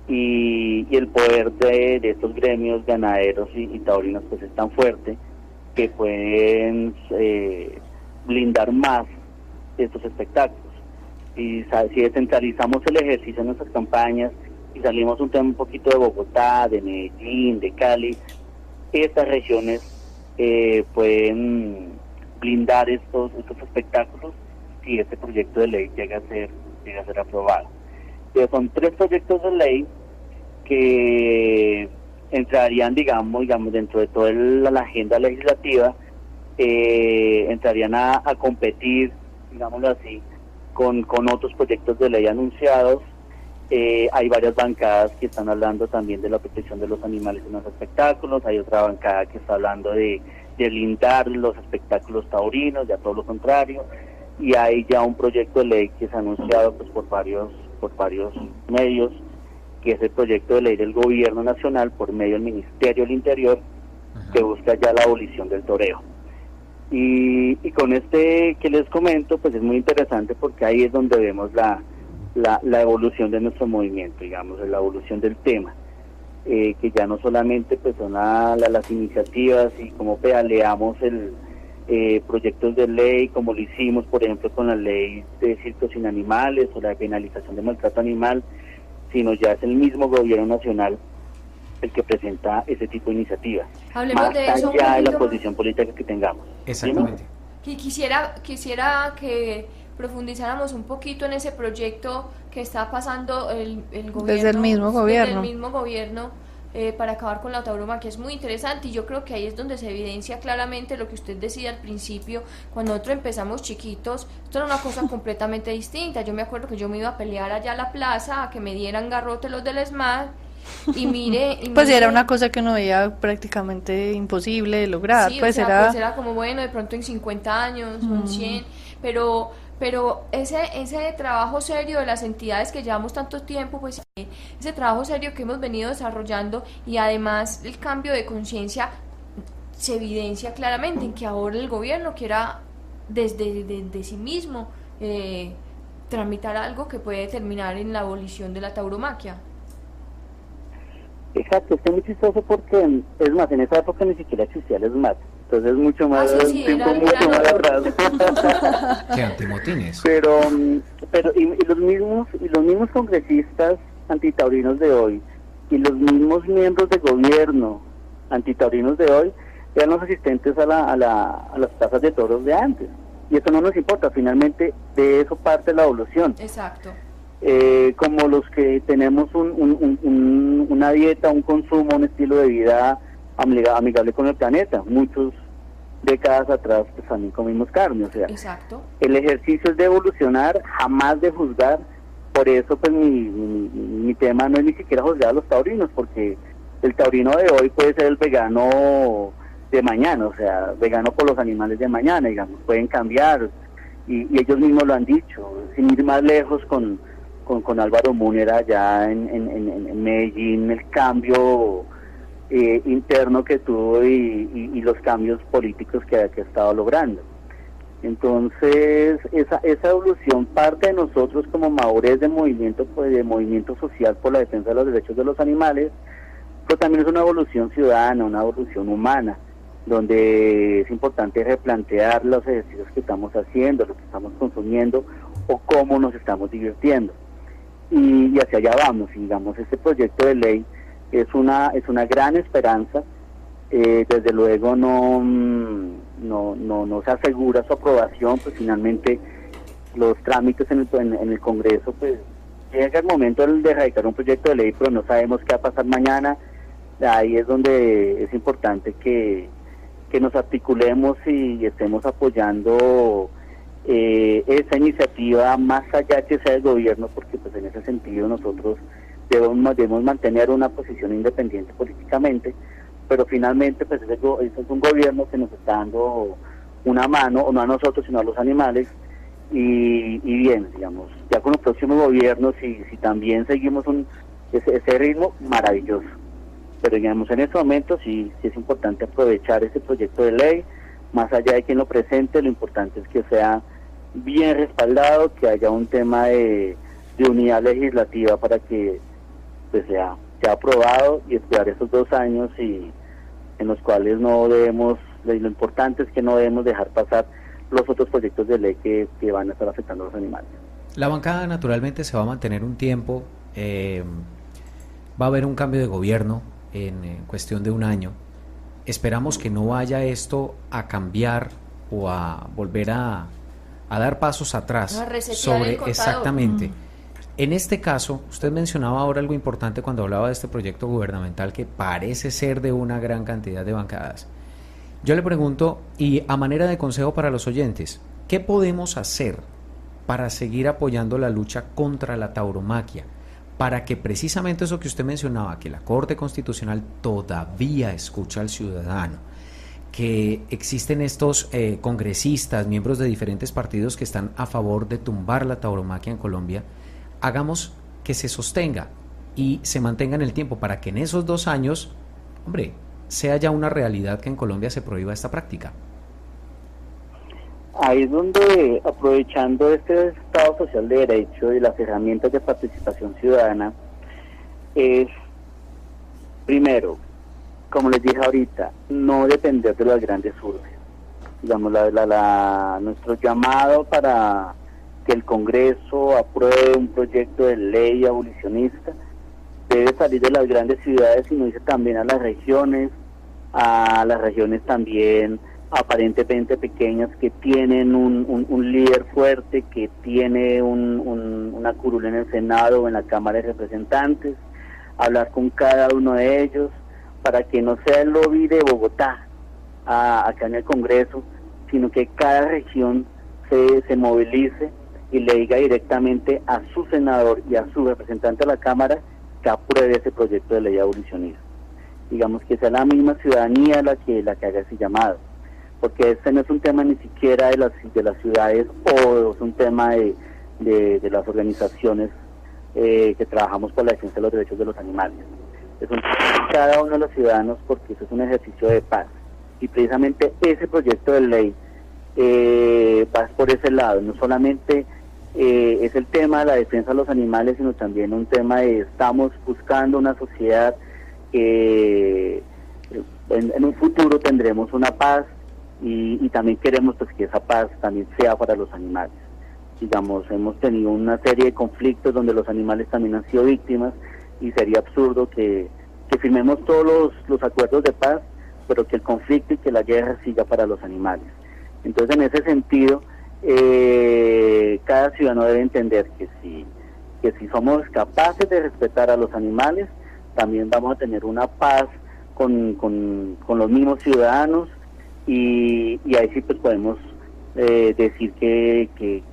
y el poder de estos gremios ganaderos y taurinos pues es tan fuerte que pueden blindar más estos espectáculos. Y si descentralizamos el ejercicio en nuestras campañas y salimos un poquito de Bogotá, de Medellín, de Cali, estas regiones pueden blindar estos espectáculos si este proyecto de ley llega a ser aprobado. Pero son 3 proyectos de ley que entrarían, digamos dentro de toda la agenda legislativa, entrarían a competir, digámoslo así, con otros proyectos de ley anunciados. Hay varias bancadas que están hablando también de la protección de los animales en los espectáculos. Hay otra bancada que está hablando de blindar los espectáculos taurinos, ya todo lo contrario. Y hay ya un proyecto de ley que se ha anunciado pues por varios medios, que es el proyecto de ley del Gobierno Nacional por medio del Ministerio del Interior, que busca ya la abolición del toreo. Y con este que les comento, pues es muy interesante, porque ahí es donde vemos la evolución de nuestro movimiento, digamos, la evolución del tema, que ya no solamente pues son las iniciativas y cómo pedaleamos proyectos de ley, como lo hicimos, por ejemplo, con la ley de circos sin animales o la penalización de maltrato animal, sino ya es el mismo gobierno nacional el que presenta ese tipo de iniciativas, Hablemos más de eso allá de la más. posición política que tengamos. Exactamente. Quisiera que profundizáramos un poquito en ese proyecto que está pasando el gobierno, Desde el mismo gobierno. desde el mismo gobierno, para acabar con la tauromaquia. Es muy interesante y yo creo que ahí es donde se evidencia claramente lo que usted decía al principio. Cuando nosotros empezamos chiquitos, esto era una cosa completamente distinta. Yo me acuerdo que yo me iba a pelear allá a la plaza a que me dieran garrote los del ESMAD y mire... Pues era una cosa que uno veía prácticamente imposible de lograr, sí, pues, o sea, era... pues era como, bueno, de pronto en 50 años o en 100, pero ese trabajo serio de las entidades que llevamos tanto tiempo, pues ese trabajo serio que hemos venido desarrollando, y además el cambio de conciencia se evidencia claramente en que ahora el gobierno quiera desde sí mismo tramitar algo que puede terminar en la abolición de la tauromaquia. Exacto, es muy chistoso porque, es más, en esa época ni siquiera existía el SMAT, entonces es mucho más, sí, tiempo era mucho más atrás. ¿Qué antimotines? Pero los mismos congresistas antitaurinos de hoy y los mismos miembros de gobierno antitaurinos de hoy eran los asistentes a las plazas de toros de antes, y eso no nos importa, finalmente de eso parte la evolución. Exacto. Como los que tenemos una dieta, un consumo, un estilo de vida amigable con el planeta. Muchas décadas atrás pues también comimos carne, o sea, exacto. El ejercicio es de evolucionar, jamás de juzgar. Por eso pues mi tema no es ni siquiera juzgar a los taurinos, porque el taurino de hoy puede ser el vegano de mañana, o sea, vegano por los animales de mañana, digamos, pueden cambiar, y ellos mismos lo han dicho, sin ir más lejos con Álvaro Múnera allá en Medellín, el cambio interno que tuvo y los cambios políticos que ha estado logrando. Entonces, esa evolución parte de nosotros como madurez de movimiento social por la defensa de los derechos de los animales, pero también es una evolución ciudadana, una evolución humana, donde es importante replantear los ejercicios que estamos haciendo, lo que estamos consumiendo o cómo nos estamos divirtiendo. Y hacia allá vamos, y digamos, este proyecto de ley es una gran esperanza. Desde luego no se asegura su aprobación, pues finalmente los trámites en el Congreso, pues llega el momento de erradicar un proyecto de ley, pero no sabemos qué va a pasar mañana. Ahí es donde es importante que nos articulemos y estemos apoyando esa iniciativa más allá que sea del gobierno, porque pues en ese sentido nosotros debemos mantener una posición independiente políticamente, pero finalmente pues ese es un gobierno que nos está dando una mano, o no a nosotros sino a los animales, y bien, digamos, ya con los próximos gobiernos, si también seguimos ese ritmo, maravilloso. Pero digamos, en este momento sí es importante aprovechar ese proyecto de ley, más allá de quien lo presente, lo importante es que sea bien respaldado, que haya un tema de unidad legislativa para que pues sea aprobado, y esperar esos 2 años y en los cuales lo importante es que no debemos dejar pasar los otros proyectos de ley que van a estar afectando a los animales. La bancada naturalmente se va a mantener un tiempo, va a haber un cambio de gobierno en cuestión de 1 año. Esperamos que no vaya esto a cambiar o a volver a dar pasos atrás sobre exactamente. En este caso, usted mencionaba ahora algo importante cuando hablaba de este proyecto gubernamental que parece ser de una gran cantidad de bancadas. Yo le pregunto, y a manera de consejo para los oyentes, ¿qué podemos hacer para seguir apoyando la lucha contra la tauromaquia? Para que precisamente eso que usted mencionaba, que la Corte Constitucional todavía escucha al ciudadano, que existen estos congresistas, miembros de diferentes partidos que están a favor de tumbar la tauromaquia en Colombia, hagamos que se sostenga y se mantenga en el tiempo para que en esos 2 años, hombre, sea ya una realidad que en Colombia se prohíba esta práctica. Ahí es donde, aprovechando este Estado Social de Derecho y las herramientas de participación ciudadana, es, primero, como les dije ahorita, no depender de las grandes urbes, digamos, nuestro llamado para que el Congreso apruebe un proyecto de ley abolicionista debe salir de las grandes ciudades, sino irse también a las regiones también aparentemente pequeñas que tienen un líder fuerte, que tiene una curul en el Senado o en la Cámara de Representantes, hablar con cada uno de ellos para que no sea el lobby de Bogotá acá en el Congreso, sino que cada región se movilice y le diga directamente a su senador y a su representante a la Cámara que apruebe ese proyecto de ley abolicionista. Digamos que sea la misma ciudadanía la que haga ese llamado, porque este no es un tema ni siquiera de las ciudades o es un tema de las organizaciones que trabajamos por la defensa de los derechos de los animales. Es un tema de cada uno de los ciudadanos, porque eso es un ejercicio de paz, y precisamente ese proyecto de ley va por ese lado. No solamente es el tema de la defensa de los animales, sino también un tema de estamos buscando una sociedad que en un futuro tendremos una paz, y también queremos pues que esa paz también sea para los animales. Digamos, hemos tenido una serie de conflictos donde los animales también han sido víctimas, y sería absurdo que firmemos todos los acuerdos de paz, pero que el conflicto y que la guerra siga para los animales. Entonces, en ese sentido, cada ciudadano debe entender que si somos capaces de respetar a los animales, también vamos a tener una paz con los mismos ciudadanos, y ahí sí pues podemos decir que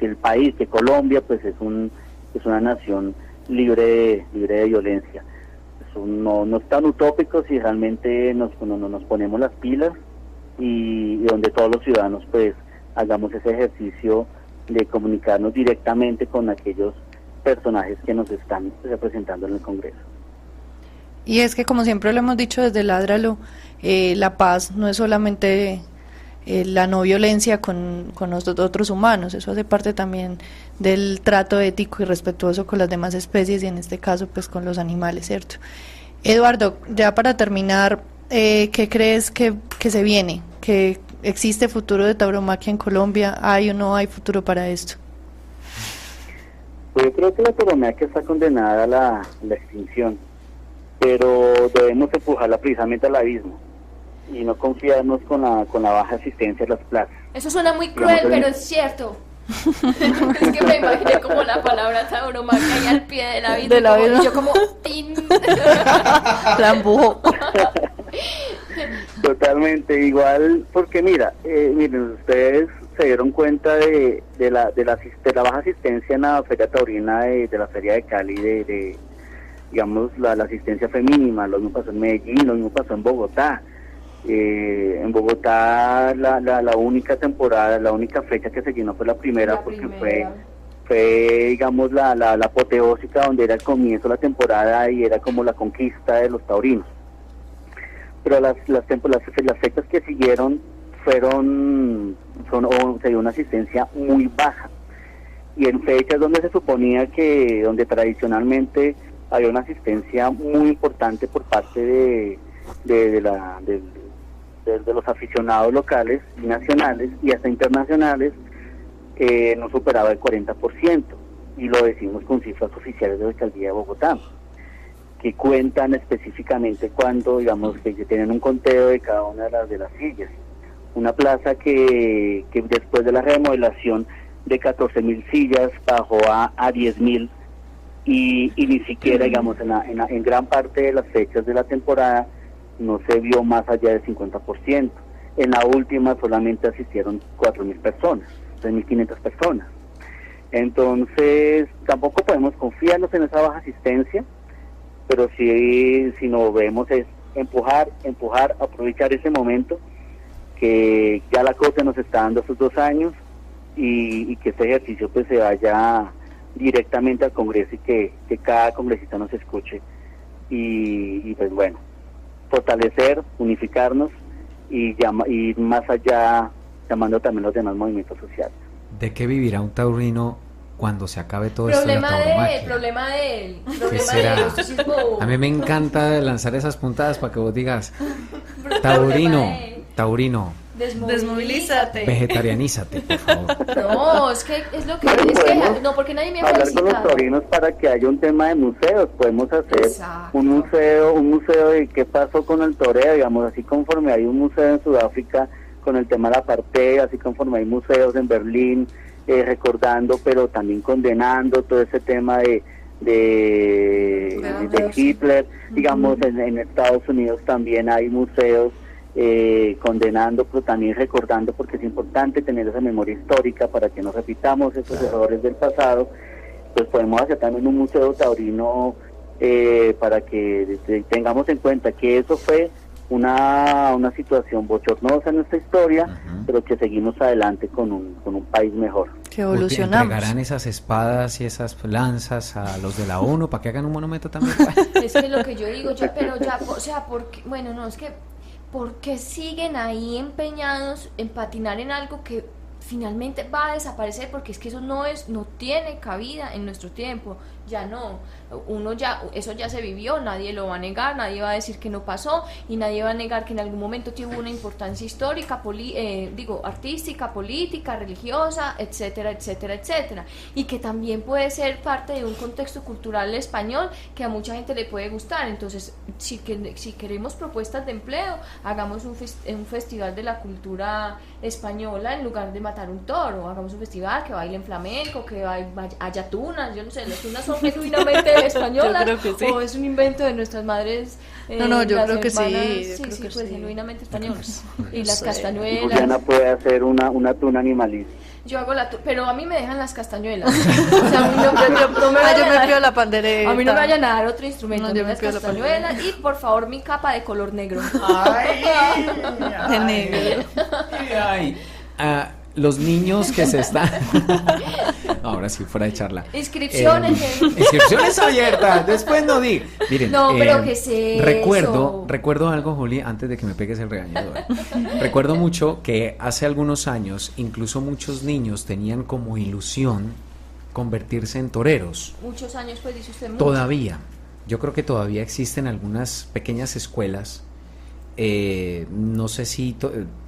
el país, que Colombia pues es una nación libre de violencia. Eso no es tan utópico si realmente nos ponemos las pilas, y donde todos los ciudadanos pues hagamos ese ejercicio de comunicarnos directamente con aquellos personajes que nos están representando en el Congreso. Y es que, como siempre lo hemos dicho desde Ládralo, la paz no es solamente la no violencia con los otros humanos, eso hace parte también del trato ético y respetuoso con las demás especies, y en este caso pues con los animales, ¿cierto? Eduardo, ya para terminar, ¿qué crees que se viene? ¿Que existe futuro de tauromaquia en Colombia? ¿Hay o no hay futuro para esto? Pues yo creo que la tauromaquia está condenada a la extinción, pero debemos empujarla precisamente al abismo y no confiarnos con la baja asistencia a las plazas. Eso suena muy cruel, pero es cierto. Es que me imaginé como la palabra tauromaquia ahí al pie del abismo, y yo como ¡tin! La empujo. Totalmente, igual, porque miren, ustedes se dieron cuenta de la baja asistencia en la Feria Taurina de la Feria de Cali, digamos, la asistencia fue mínima. Lo mismo pasó en Medellín, lo mismo pasó en Bogotá. En Bogotá la única temporada, la única fecha que se llenó fue la primera, porque fue digamos la apoteósica, donde era el comienzo de la temporada y era como la conquista de los taurinos. Pero las fechas que siguieron se dio una asistencia muy baja, y en fechas donde se suponía donde tradicionalmente había una asistencia muy importante por parte de los aficionados locales y nacionales y hasta internacionales, no superaba el 40%, y lo decimos con cifras oficiales de la Alcaldía de Bogotá, que cuentan específicamente cuando, digamos, que tienen un conteo de cada una de las sillas. Una plaza que después de la remodelación de 14.000 sillas bajó a 10.000, y ni siquiera, digamos, en gran parte de las fechas de la temporada no se vio más allá del 50%. En la última solamente asistieron 4.000 personas, 3.500 personas. Entonces, tampoco podemos confiarnos en esa baja asistencia, pero sí, si no vemos es empujar, aprovechar ese momento que ya la Corte nos está dando estos 2 años, y que este ejercicio pues se vaya directamente al Congreso, y que cada congresista nos escuche, y pues bueno, fortalecer, unificarnos y más allá, llamando también a los demás movimientos sociales. ¿De qué vivirá un taurino cuando se acabe todo esto de la tauromaquia? Problema de él. ¿Qué será? A mí me encanta lanzar esas puntadas para que vos digas, taurino, Desmovilízate. Vegetarianízate, por favor. No, es que es lo que... Bueno, Es que, podemos no, porque nadie me ha hablar con los felicitado. taurinos para que haya un tema de museos. Podemos hacer Exacto. un museo de qué pasó con el toreo, digamos, así conforme hay un museo en Sudáfrica con el tema de la apartheid, así conforme hay museos en Berlín recordando, pero también condenando todo ese tema de Hitler. Digamos, en Estados Unidos también hay museos condenando, pero también recordando, porque es importante tener esa memoria histórica para que no repitamos esos errores del pasado. Pues podemos hacer también un museo taurino para que tengamos en cuenta que eso fue una situación bochornosa en nuestra historia, pero que seguimos adelante con un país mejor. Que evolucionamos. ¿Entregarán esas espadas y esas lanzas a los de la ONU para que hagan un monumento también? Es que lo que yo digo, pero ya, o sea, porque, bueno, no, es que, ¿por qué siguen ahí empeñados en patinar en algo que finalmente va a desaparecer? Porque es que eso no tiene cabida en nuestro tiempo, ya no, eso ya se vivió, nadie lo va a negar, nadie va a decir que no pasó, y nadie va a negar que en algún momento tuvo una importancia histórica, artística, política, religiosa, etcétera, etcétera, etcétera, y que también puede ser parte de un contexto cultural español que a mucha gente le puede gustar. Entonces, si queremos propuestas de empleo, hagamos un festival de la cultura española en lugar de matar un toro, hagamos un festival que bailen flamenco, que haya tunas, yo no sé, las tunas son genuinamente españolas, Yo creo que sí. o es un invento de nuestras madres. No, yo las creo que sí, hermanas, yo creo que pues sí. genuinamente españolas. Y las Sí. castañuelas. Juliana puede hacer una tuna animalista. Yo hago pero a mí me dejan las castañuelas. O sea, a mí no me Yo vayan me a pido la pandereta. a mí no me vayan a dar otro instrumento, No, a mí yo me las pido la castañuelas y por favor mi capa de color negro. De negro. Ay, los niños que se están... Ahora sí, fuera de charla. Inscripciones. Inscripciones abiertas, después no di. Miren, No, pero ¿qué es eso? Recuerdo algo, Juli, antes de que me pegues el regañador. Recuerdo mucho que hace algunos años, incluso muchos niños tenían como ilusión convertirse en toreros. Muchos años, pues dice usted. Todavía, yo creo que todavía existen algunas pequeñas escuelas, no sé si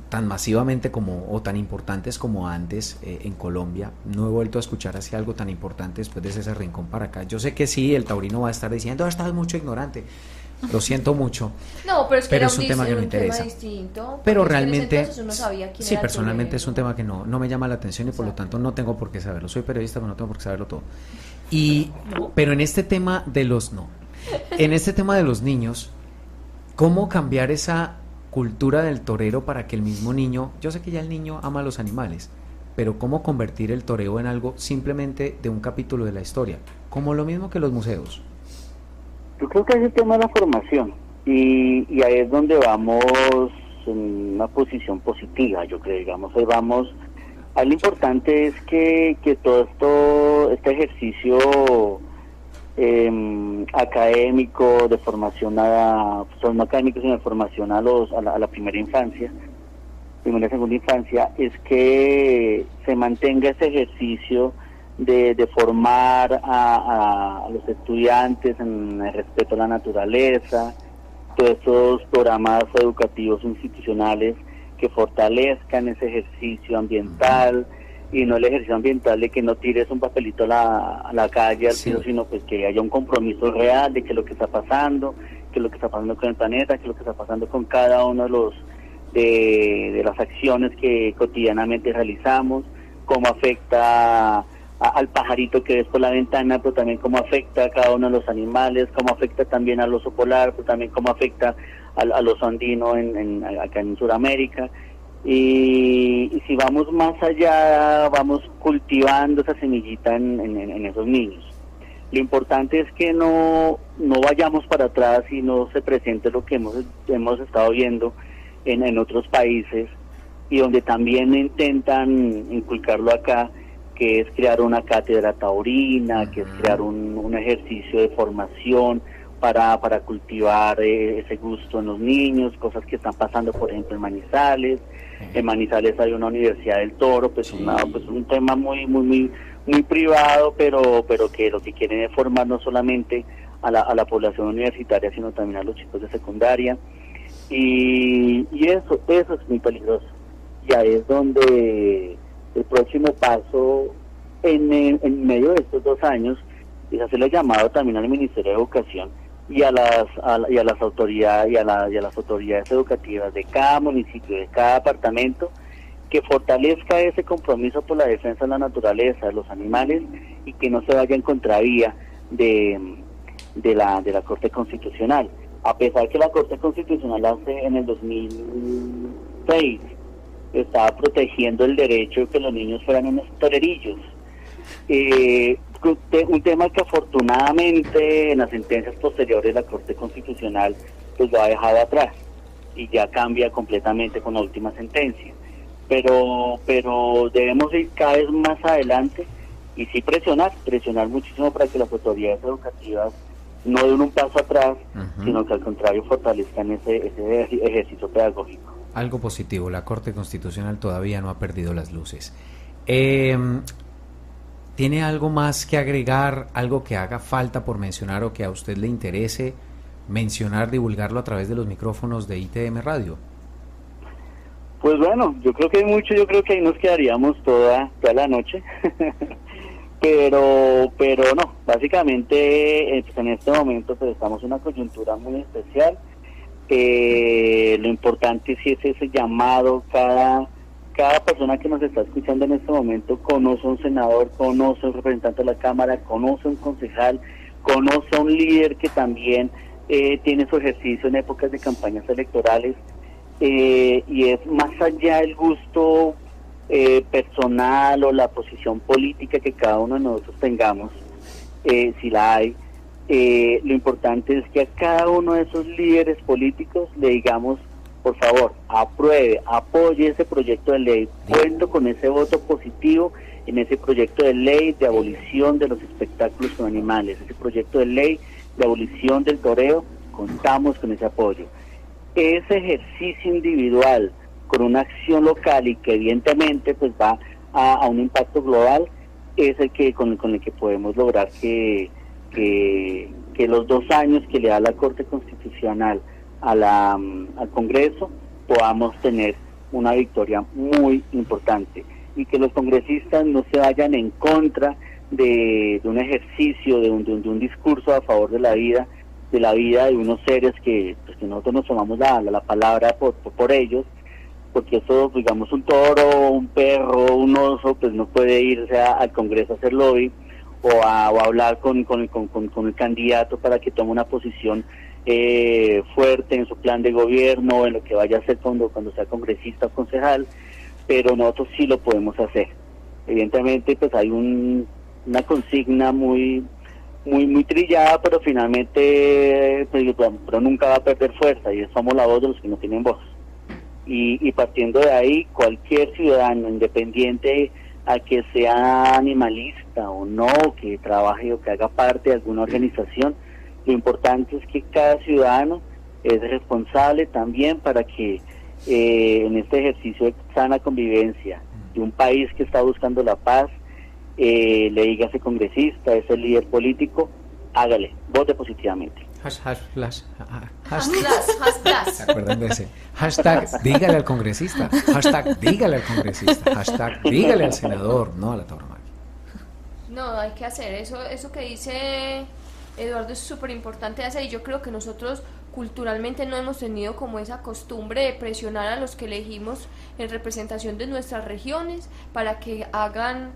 tan masivamente o tan importantes como antes en Colombia. No he vuelto a escuchar así algo tan importante después de ese rincón para acá. Yo sé que sí, el taurino va a estar diciendo, estás mucho ignorante. Lo siento mucho. No, pero es que era es un tema que no interesa. Distinto, pero porque realmente, en ese entonces uno sabía quién sí, era el personalmente torero. es un tema que no me llama la atención y por lo tanto no tengo por qué saberlo. Soy periodista, pero no tengo por qué saberlo todo. Pero en este tema de los niños, ¿cómo cambiar esa cultura del torero para que el mismo niño, yo sé que ya el niño ama a los animales, pero cómo convertir el toreo en algo simplemente de un capítulo de la historia, como lo mismo que los museos? Yo creo que es el tema de la formación y ahí es donde vamos en una posición positiva, yo creo, digamos, ahí vamos. Ahí lo importante es que todo este ejercicio académico de formación no académico sino de formación a la primera y segunda infancia, es que se mantenga ese ejercicio de formar a los estudiantes en el respeto a la naturaleza, todos estos programas educativos institucionales que fortalezcan ese ejercicio ambiental, y no el ejercicio ambiental de que no tires un papelito a la calle al piso, sino pues que haya un compromiso real de que lo que está pasando, que lo que está pasando con el planeta, que lo que está pasando con cada uno de las acciones que cotidianamente realizamos, cómo afecta al pajarito que ves por la ventana, pero también cómo afecta a cada uno de los animales, cómo afecta también al oso polar, pero también cómo afecta al oso andino acá en Sudamérica. Y si vamos más allá, vamos cultivando esa semillita en esos niños. Lo importante es que no vayamos para atrás y no se presente lo que hemos estado viendo en otros países, y donde también intentan inculcarlo acá, que es crear una cátedra taurina, que es crear un ejercicio de formación para cultivar ese gusto en los niños, cosas que están pasando, por ejemplo, en Manizales. En Manizales hay una Universidad del Toro, pues un tema muy privado, pero que lo que quieren es formar no solamente a la población universitaria, sino también a los chicos de secundaria, y eso es muy peligroso. ya es donde el próximo paso en medio de estos 2 años es hacerle llamado también al Ministerio de Educación y a las autoridades y a las autoridades educativas de cada municipio, de cada departamento, que fortalezca ese compromiso por la defensa de la naturaleza, de los animales, y que no se vaya en contravía de la Corte Constitucional. A pesar que la Corte Constitucional en el 2006 estaba protegiendo el derecho de que los niños fueran unos torerillos. Un tema que afortunadamente en las sentencias posteriores la Corte Constitucional pues lo ha dejado atrás y ya cambia completamente con la última sentencia. Pero debemos ir cada vez más adelante y sí presionar muchísimo para que las autoridades educativas no den un paso atrás, sino que al contrario fortalezcan ese ejercicio pedagógico. Algo positivo, la Corte Constitucional todavía no ha perdido las luces. ¿Tiene algo más que agregar, algo que haga falta por mencionar o que a usted le interese mencionar, divulgarlo a través de los micrófonos de ITM Radio? Pues bueno, yo creo que hay mucho, yo creo que ahí nos quedaríamos toda la noche, pero no, básicamente pues en este momento pues estamos en una coyuntura muy especial. Lo importante sí es ese llamado, cada persona que nos está escuchando en este momento conoce a un senador, conoce a un representante de la Cámara, conoce a un concejal, conoce a un líder que también tiene su ejercicio en épocas de campañas electorales, y es más allá del gusto personal o la posición política que cada uno de nosotros tengamos, si la hay. Lo importante es que a cada uno de esos líderes políticos le digamos, por favor, apruebe, apoye ese proyecto de ley, cuento con ese voto positivo en ese proyecto de ley de abolición de los espectáculos con animales, ese proyecto de ley de abolición del toreo, contamos con ese apoyo. Ese ejercicio individual con una acción local y que evidentemente pues va a un impacto global es el que con el que podemos lograr que los 2 años que le da la Corte Constitucional al Congreso podamos tener una victoria muy importante y que los congresistas no se vayan en contra de un ejercicio, de un discurso a favor de la vida de unos seres que nosotros nos tomamos la palabra por ellos, porque eso, digamos, un toro, un perro, un oso, pues no puede irse al Congreso a hacer lobby o a hablar con el candidato para que tome una posición fuerte en su plan de gobierno o en lo que vaya a hacer cuando sea congresista o concejal, pero nosotros sí lo podemos hacer. Evidentemente pues hay una consigna muy trillada, pero finalmente pero nunca va a perder fuerza, y somos la voz de los que no tienen voz. Y partiendo de ahí, cualquier ciudadano, independiente a que sea animalista o no, que trabaje o que haga parte de alguna organización, lo importante es que cada ciudadano es responsable también para que en este ejercicio de sana convivencia de un país que está buscando la paz, le diga a ese congresista, a ese líder político, hágale, vote positivamente. ¿Se acuerdan de ese? Hashtag dígale al congresista, hashtag dígale al congresista, hashtag dígale al senador, no a la tauromaquia. No, hay que hacer eso que dice Eduardo, es súper importante hacer, y yo creo que nosotros culturalmente no hemos tenido como esa costumbre de presionar a los que elegimos en representación de nuestras regiones para que hagan,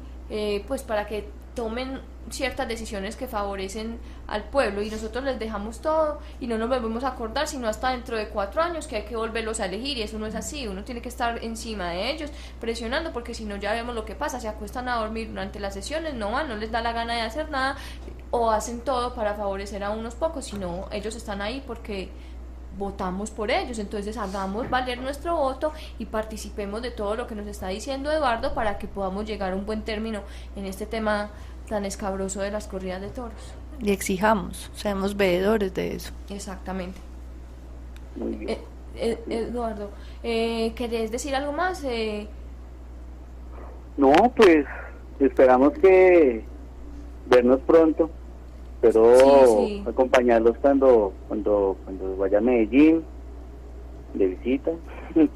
pues para que tomen ciertas decisiones que favorecen al pueblo, y nosotros les dejamos todo y no nos volvemos a acordar sino hasta dentro de 4 años que hay que volverlos a elegir, y eso no es así. Uno tiene que estar encima de ellos presionando, porque si no ya vemos lo que pasa, se acuestan a dormir durante las sesiones, no les da la gana de hacer nada, o hacen todo para favorecer a unos pocos, sino ellos están ahí porque votamos por ellos. Entonces hagamos valer nuestro voto y participemos de todo lo que nos está diciendo Eduardo para que podamos llegar a un buen término en este tema tan escabroso de las corridas de toros. Y exijamos, seamos veedores de eso. Exactamente. Eduardo, ¿querés decir algo más? No, pues esperamos que vernos pronto. Espero sí. acompañarlos cuando vaya a Medellín. de visita.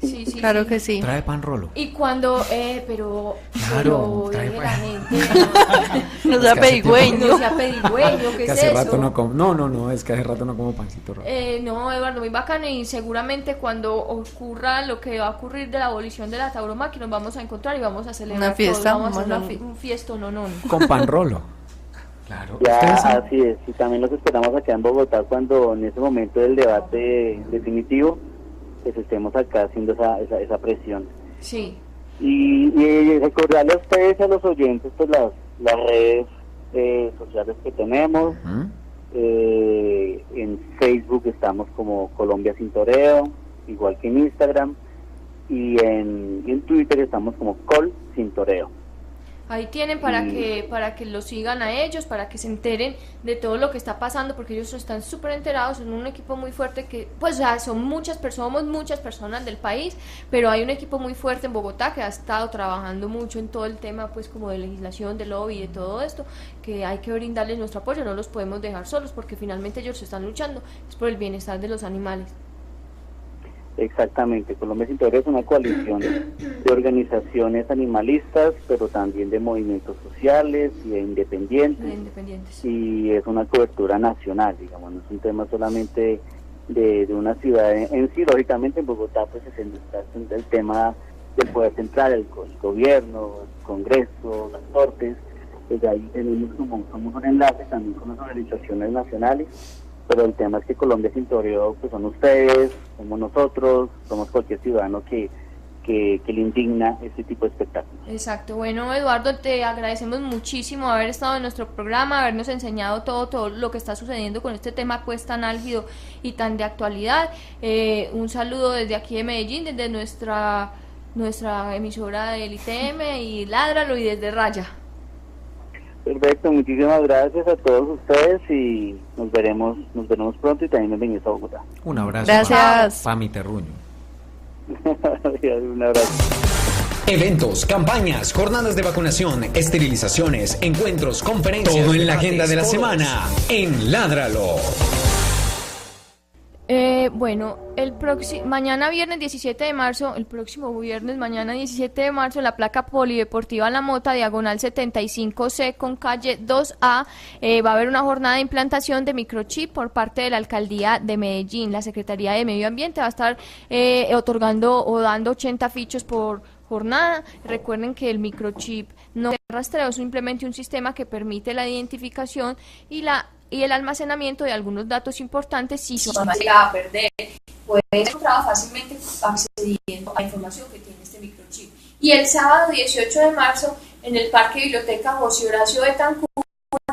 Sí, sí, Claro sí. que sí. Trae pan rolo. Y cuando, Claro, trae dije pan. la gente, No Es sea que hace tiempo- pedigüeño. no sea pedigüeño, ¿qué Que es hace eso? rato no como. No, es que hace rato no como pancito rolo. No, Eduardo, muy bacano, y seguramente cuando ocurra lo que va a ocurrir de la abolición de la tauromaquia nos vamos a encontrar y vamos a celebrar Una fiesta, todos, vamos a hacer bueno. un fiestón, no. Con pan rolo. Claro. Ya, ¿Ustedes saben? así es, y también los esperamos acá en Bogotá cuando en ese momento del debate definitivo, pues estemos acá haciendo esa presión. Sí. Y recordarle a ustedes, a los oyentes, pues las redes sociales que tenemos. ¿Mm? En Facebook estamos como Colombia Sin Toreo, igual que en Instagram, y en Twitter estamos como Col Sin Toreo. Ahí tienen para que los sigan a ellos, para que se enteren de todo lo que está pasando, porque ellos están súper enterados, son un equipo muy fuerte que, pues ya somos muchas personas del país, pero hay un equipo muy fuerte en Bogotá que ha estado trabajando mucho en todo el tema, pues como de legislación, de lobby, de todo esto, que hay que brindarles nuestro apoyo, no los podemos dejar solos, porque finalmente ellos están luchando, es por el bienestar de los animales. Exactamente, Colombia Sin Toreo es una coalición de organizaciones animalistas, pero también de movimientos sociales y de independientes, y es una cobertura nacional, digamos, no es un tema solamente de una ciudad en sí. Lógicamente en Bogotá pues se centra el tema del poder central, el gobierno, el Congreso, las Cortes, pues ahí tenemos somos un enlace también con las organizaciones nacionales. Pero el tema es que Colombia Sin Toreo pues son ustedes, somos nosotros, somos cualquier ciudadano que le indigna este tipo de espectáculos. Exacto. Bueno, Eduardo, te agradecemos muchísimo haber estado en nuestro programa, habernos enseñado todo lo que está sucediendo con este tema pues tan álgido y tan de actualidad. Un saludo desde aquí de Medellín, desde nuestra emisora del ITM y Ládralo, y desde Raya. Perfecto, muchísimas gracias a todos ustedes y nos veremos pronto, y también bienvenidos a Bogotá. Un abrazo. Gracias. Para mi terruño. Un abrazo. Eventos, campañas, jornadas de vacunación, esterilizaciones, encuentros, conferencias. Todo en la agenda de la semana en Ládralo. Bueno, mañana viernes 17 de marzo, el próximo viernes, mañana 17 de marzo, en la placa polideportiva La Mota, diagonal 75C con calle 2A, va a haber una jornada de implantación de microchip por parte de la Alcaldía de Medellín. La Secretaría de Medio Ambiente va a estar otorgando o dando 80 fichos por jornada. Recuerden que el microchip no es rastreo, es simplemente un sistema que permite la identificación y el almacenamiento de algunos datos importantes si su mamá llega a perder. Puede ser encontrado fácilmente accediendo a la información que tiene este microchip. Y el sábado 18 de marzo, en el Parque Biblioteca José Horacio Betancur,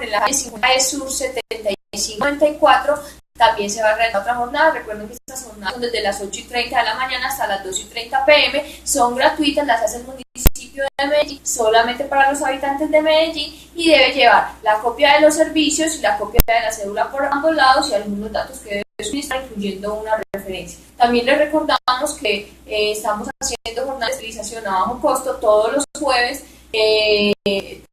en la calle 50 de Sur 7594, también se va a realizar otra jornada. Recuerden que estas jornadas son desde las 8:30 de la mañana hasta las 2:30 p.m. Son gratuitas, las hace el municipio de Medellín, solamente para los habitantes de Medellín, y debe llevar la copia de los servicios y la copia de la cédula por ambos lados y algunos datos que debe suministrar, incluyendo una referencia. También les recordamos que estamos haciendo jornadas de esterilización a bajo costo todos los jueves. Deben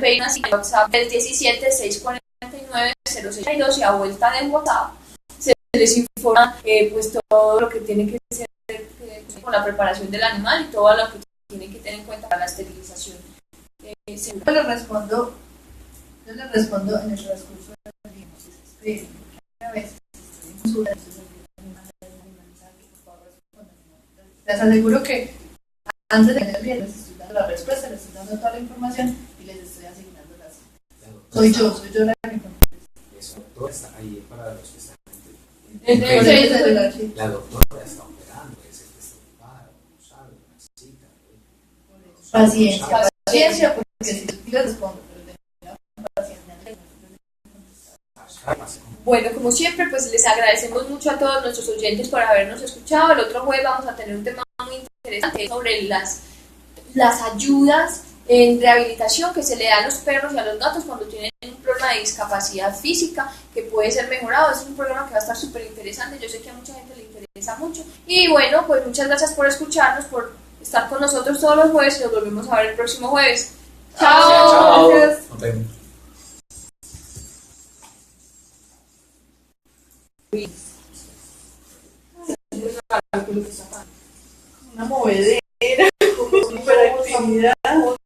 pedir una cita en WhatsApp del 17 649 0662 y a vuelta de WhatsApp se les informa pues todo lo que tiene que ser con la preparación del animal y todo lo que tiene que tener en cuenta para la esterilización. Yo les respondo en el transcurso del día. A veces les aseguro que antes de tener el día les estoy dando la respuesta, les estoy dando toda la información y les estoy asignando las citas. Soy yo la que contesta. Eso, todo está ahí para los que están La doctora está operando, es el que está ocupada, no sabe, una cita. Paciencia, porque si yo les respondo, pero tengo paciencia. Bueno, como siempre, pues les agradecemos mucho a todos nuestros oyentes por habernos escuchado. El otro jueves vamos a tener un tema muy interesante sobre las ayudas en rehabilitación que se le da a los perros y a los gatos cuando tienen un problema de discapacidad física que puede ser mejorado. Es un programa que va a estar súper interesante, yo sé que a mucha gente le interesa mucho. Y bueno, pues muchas gracias por escucharnos, por estar con nosotros todos los jueves, y nos volvemos a ver el próximo jueves. ¡Chao! Gracias. Nos vemos. Una movedera, como una hiperactividad.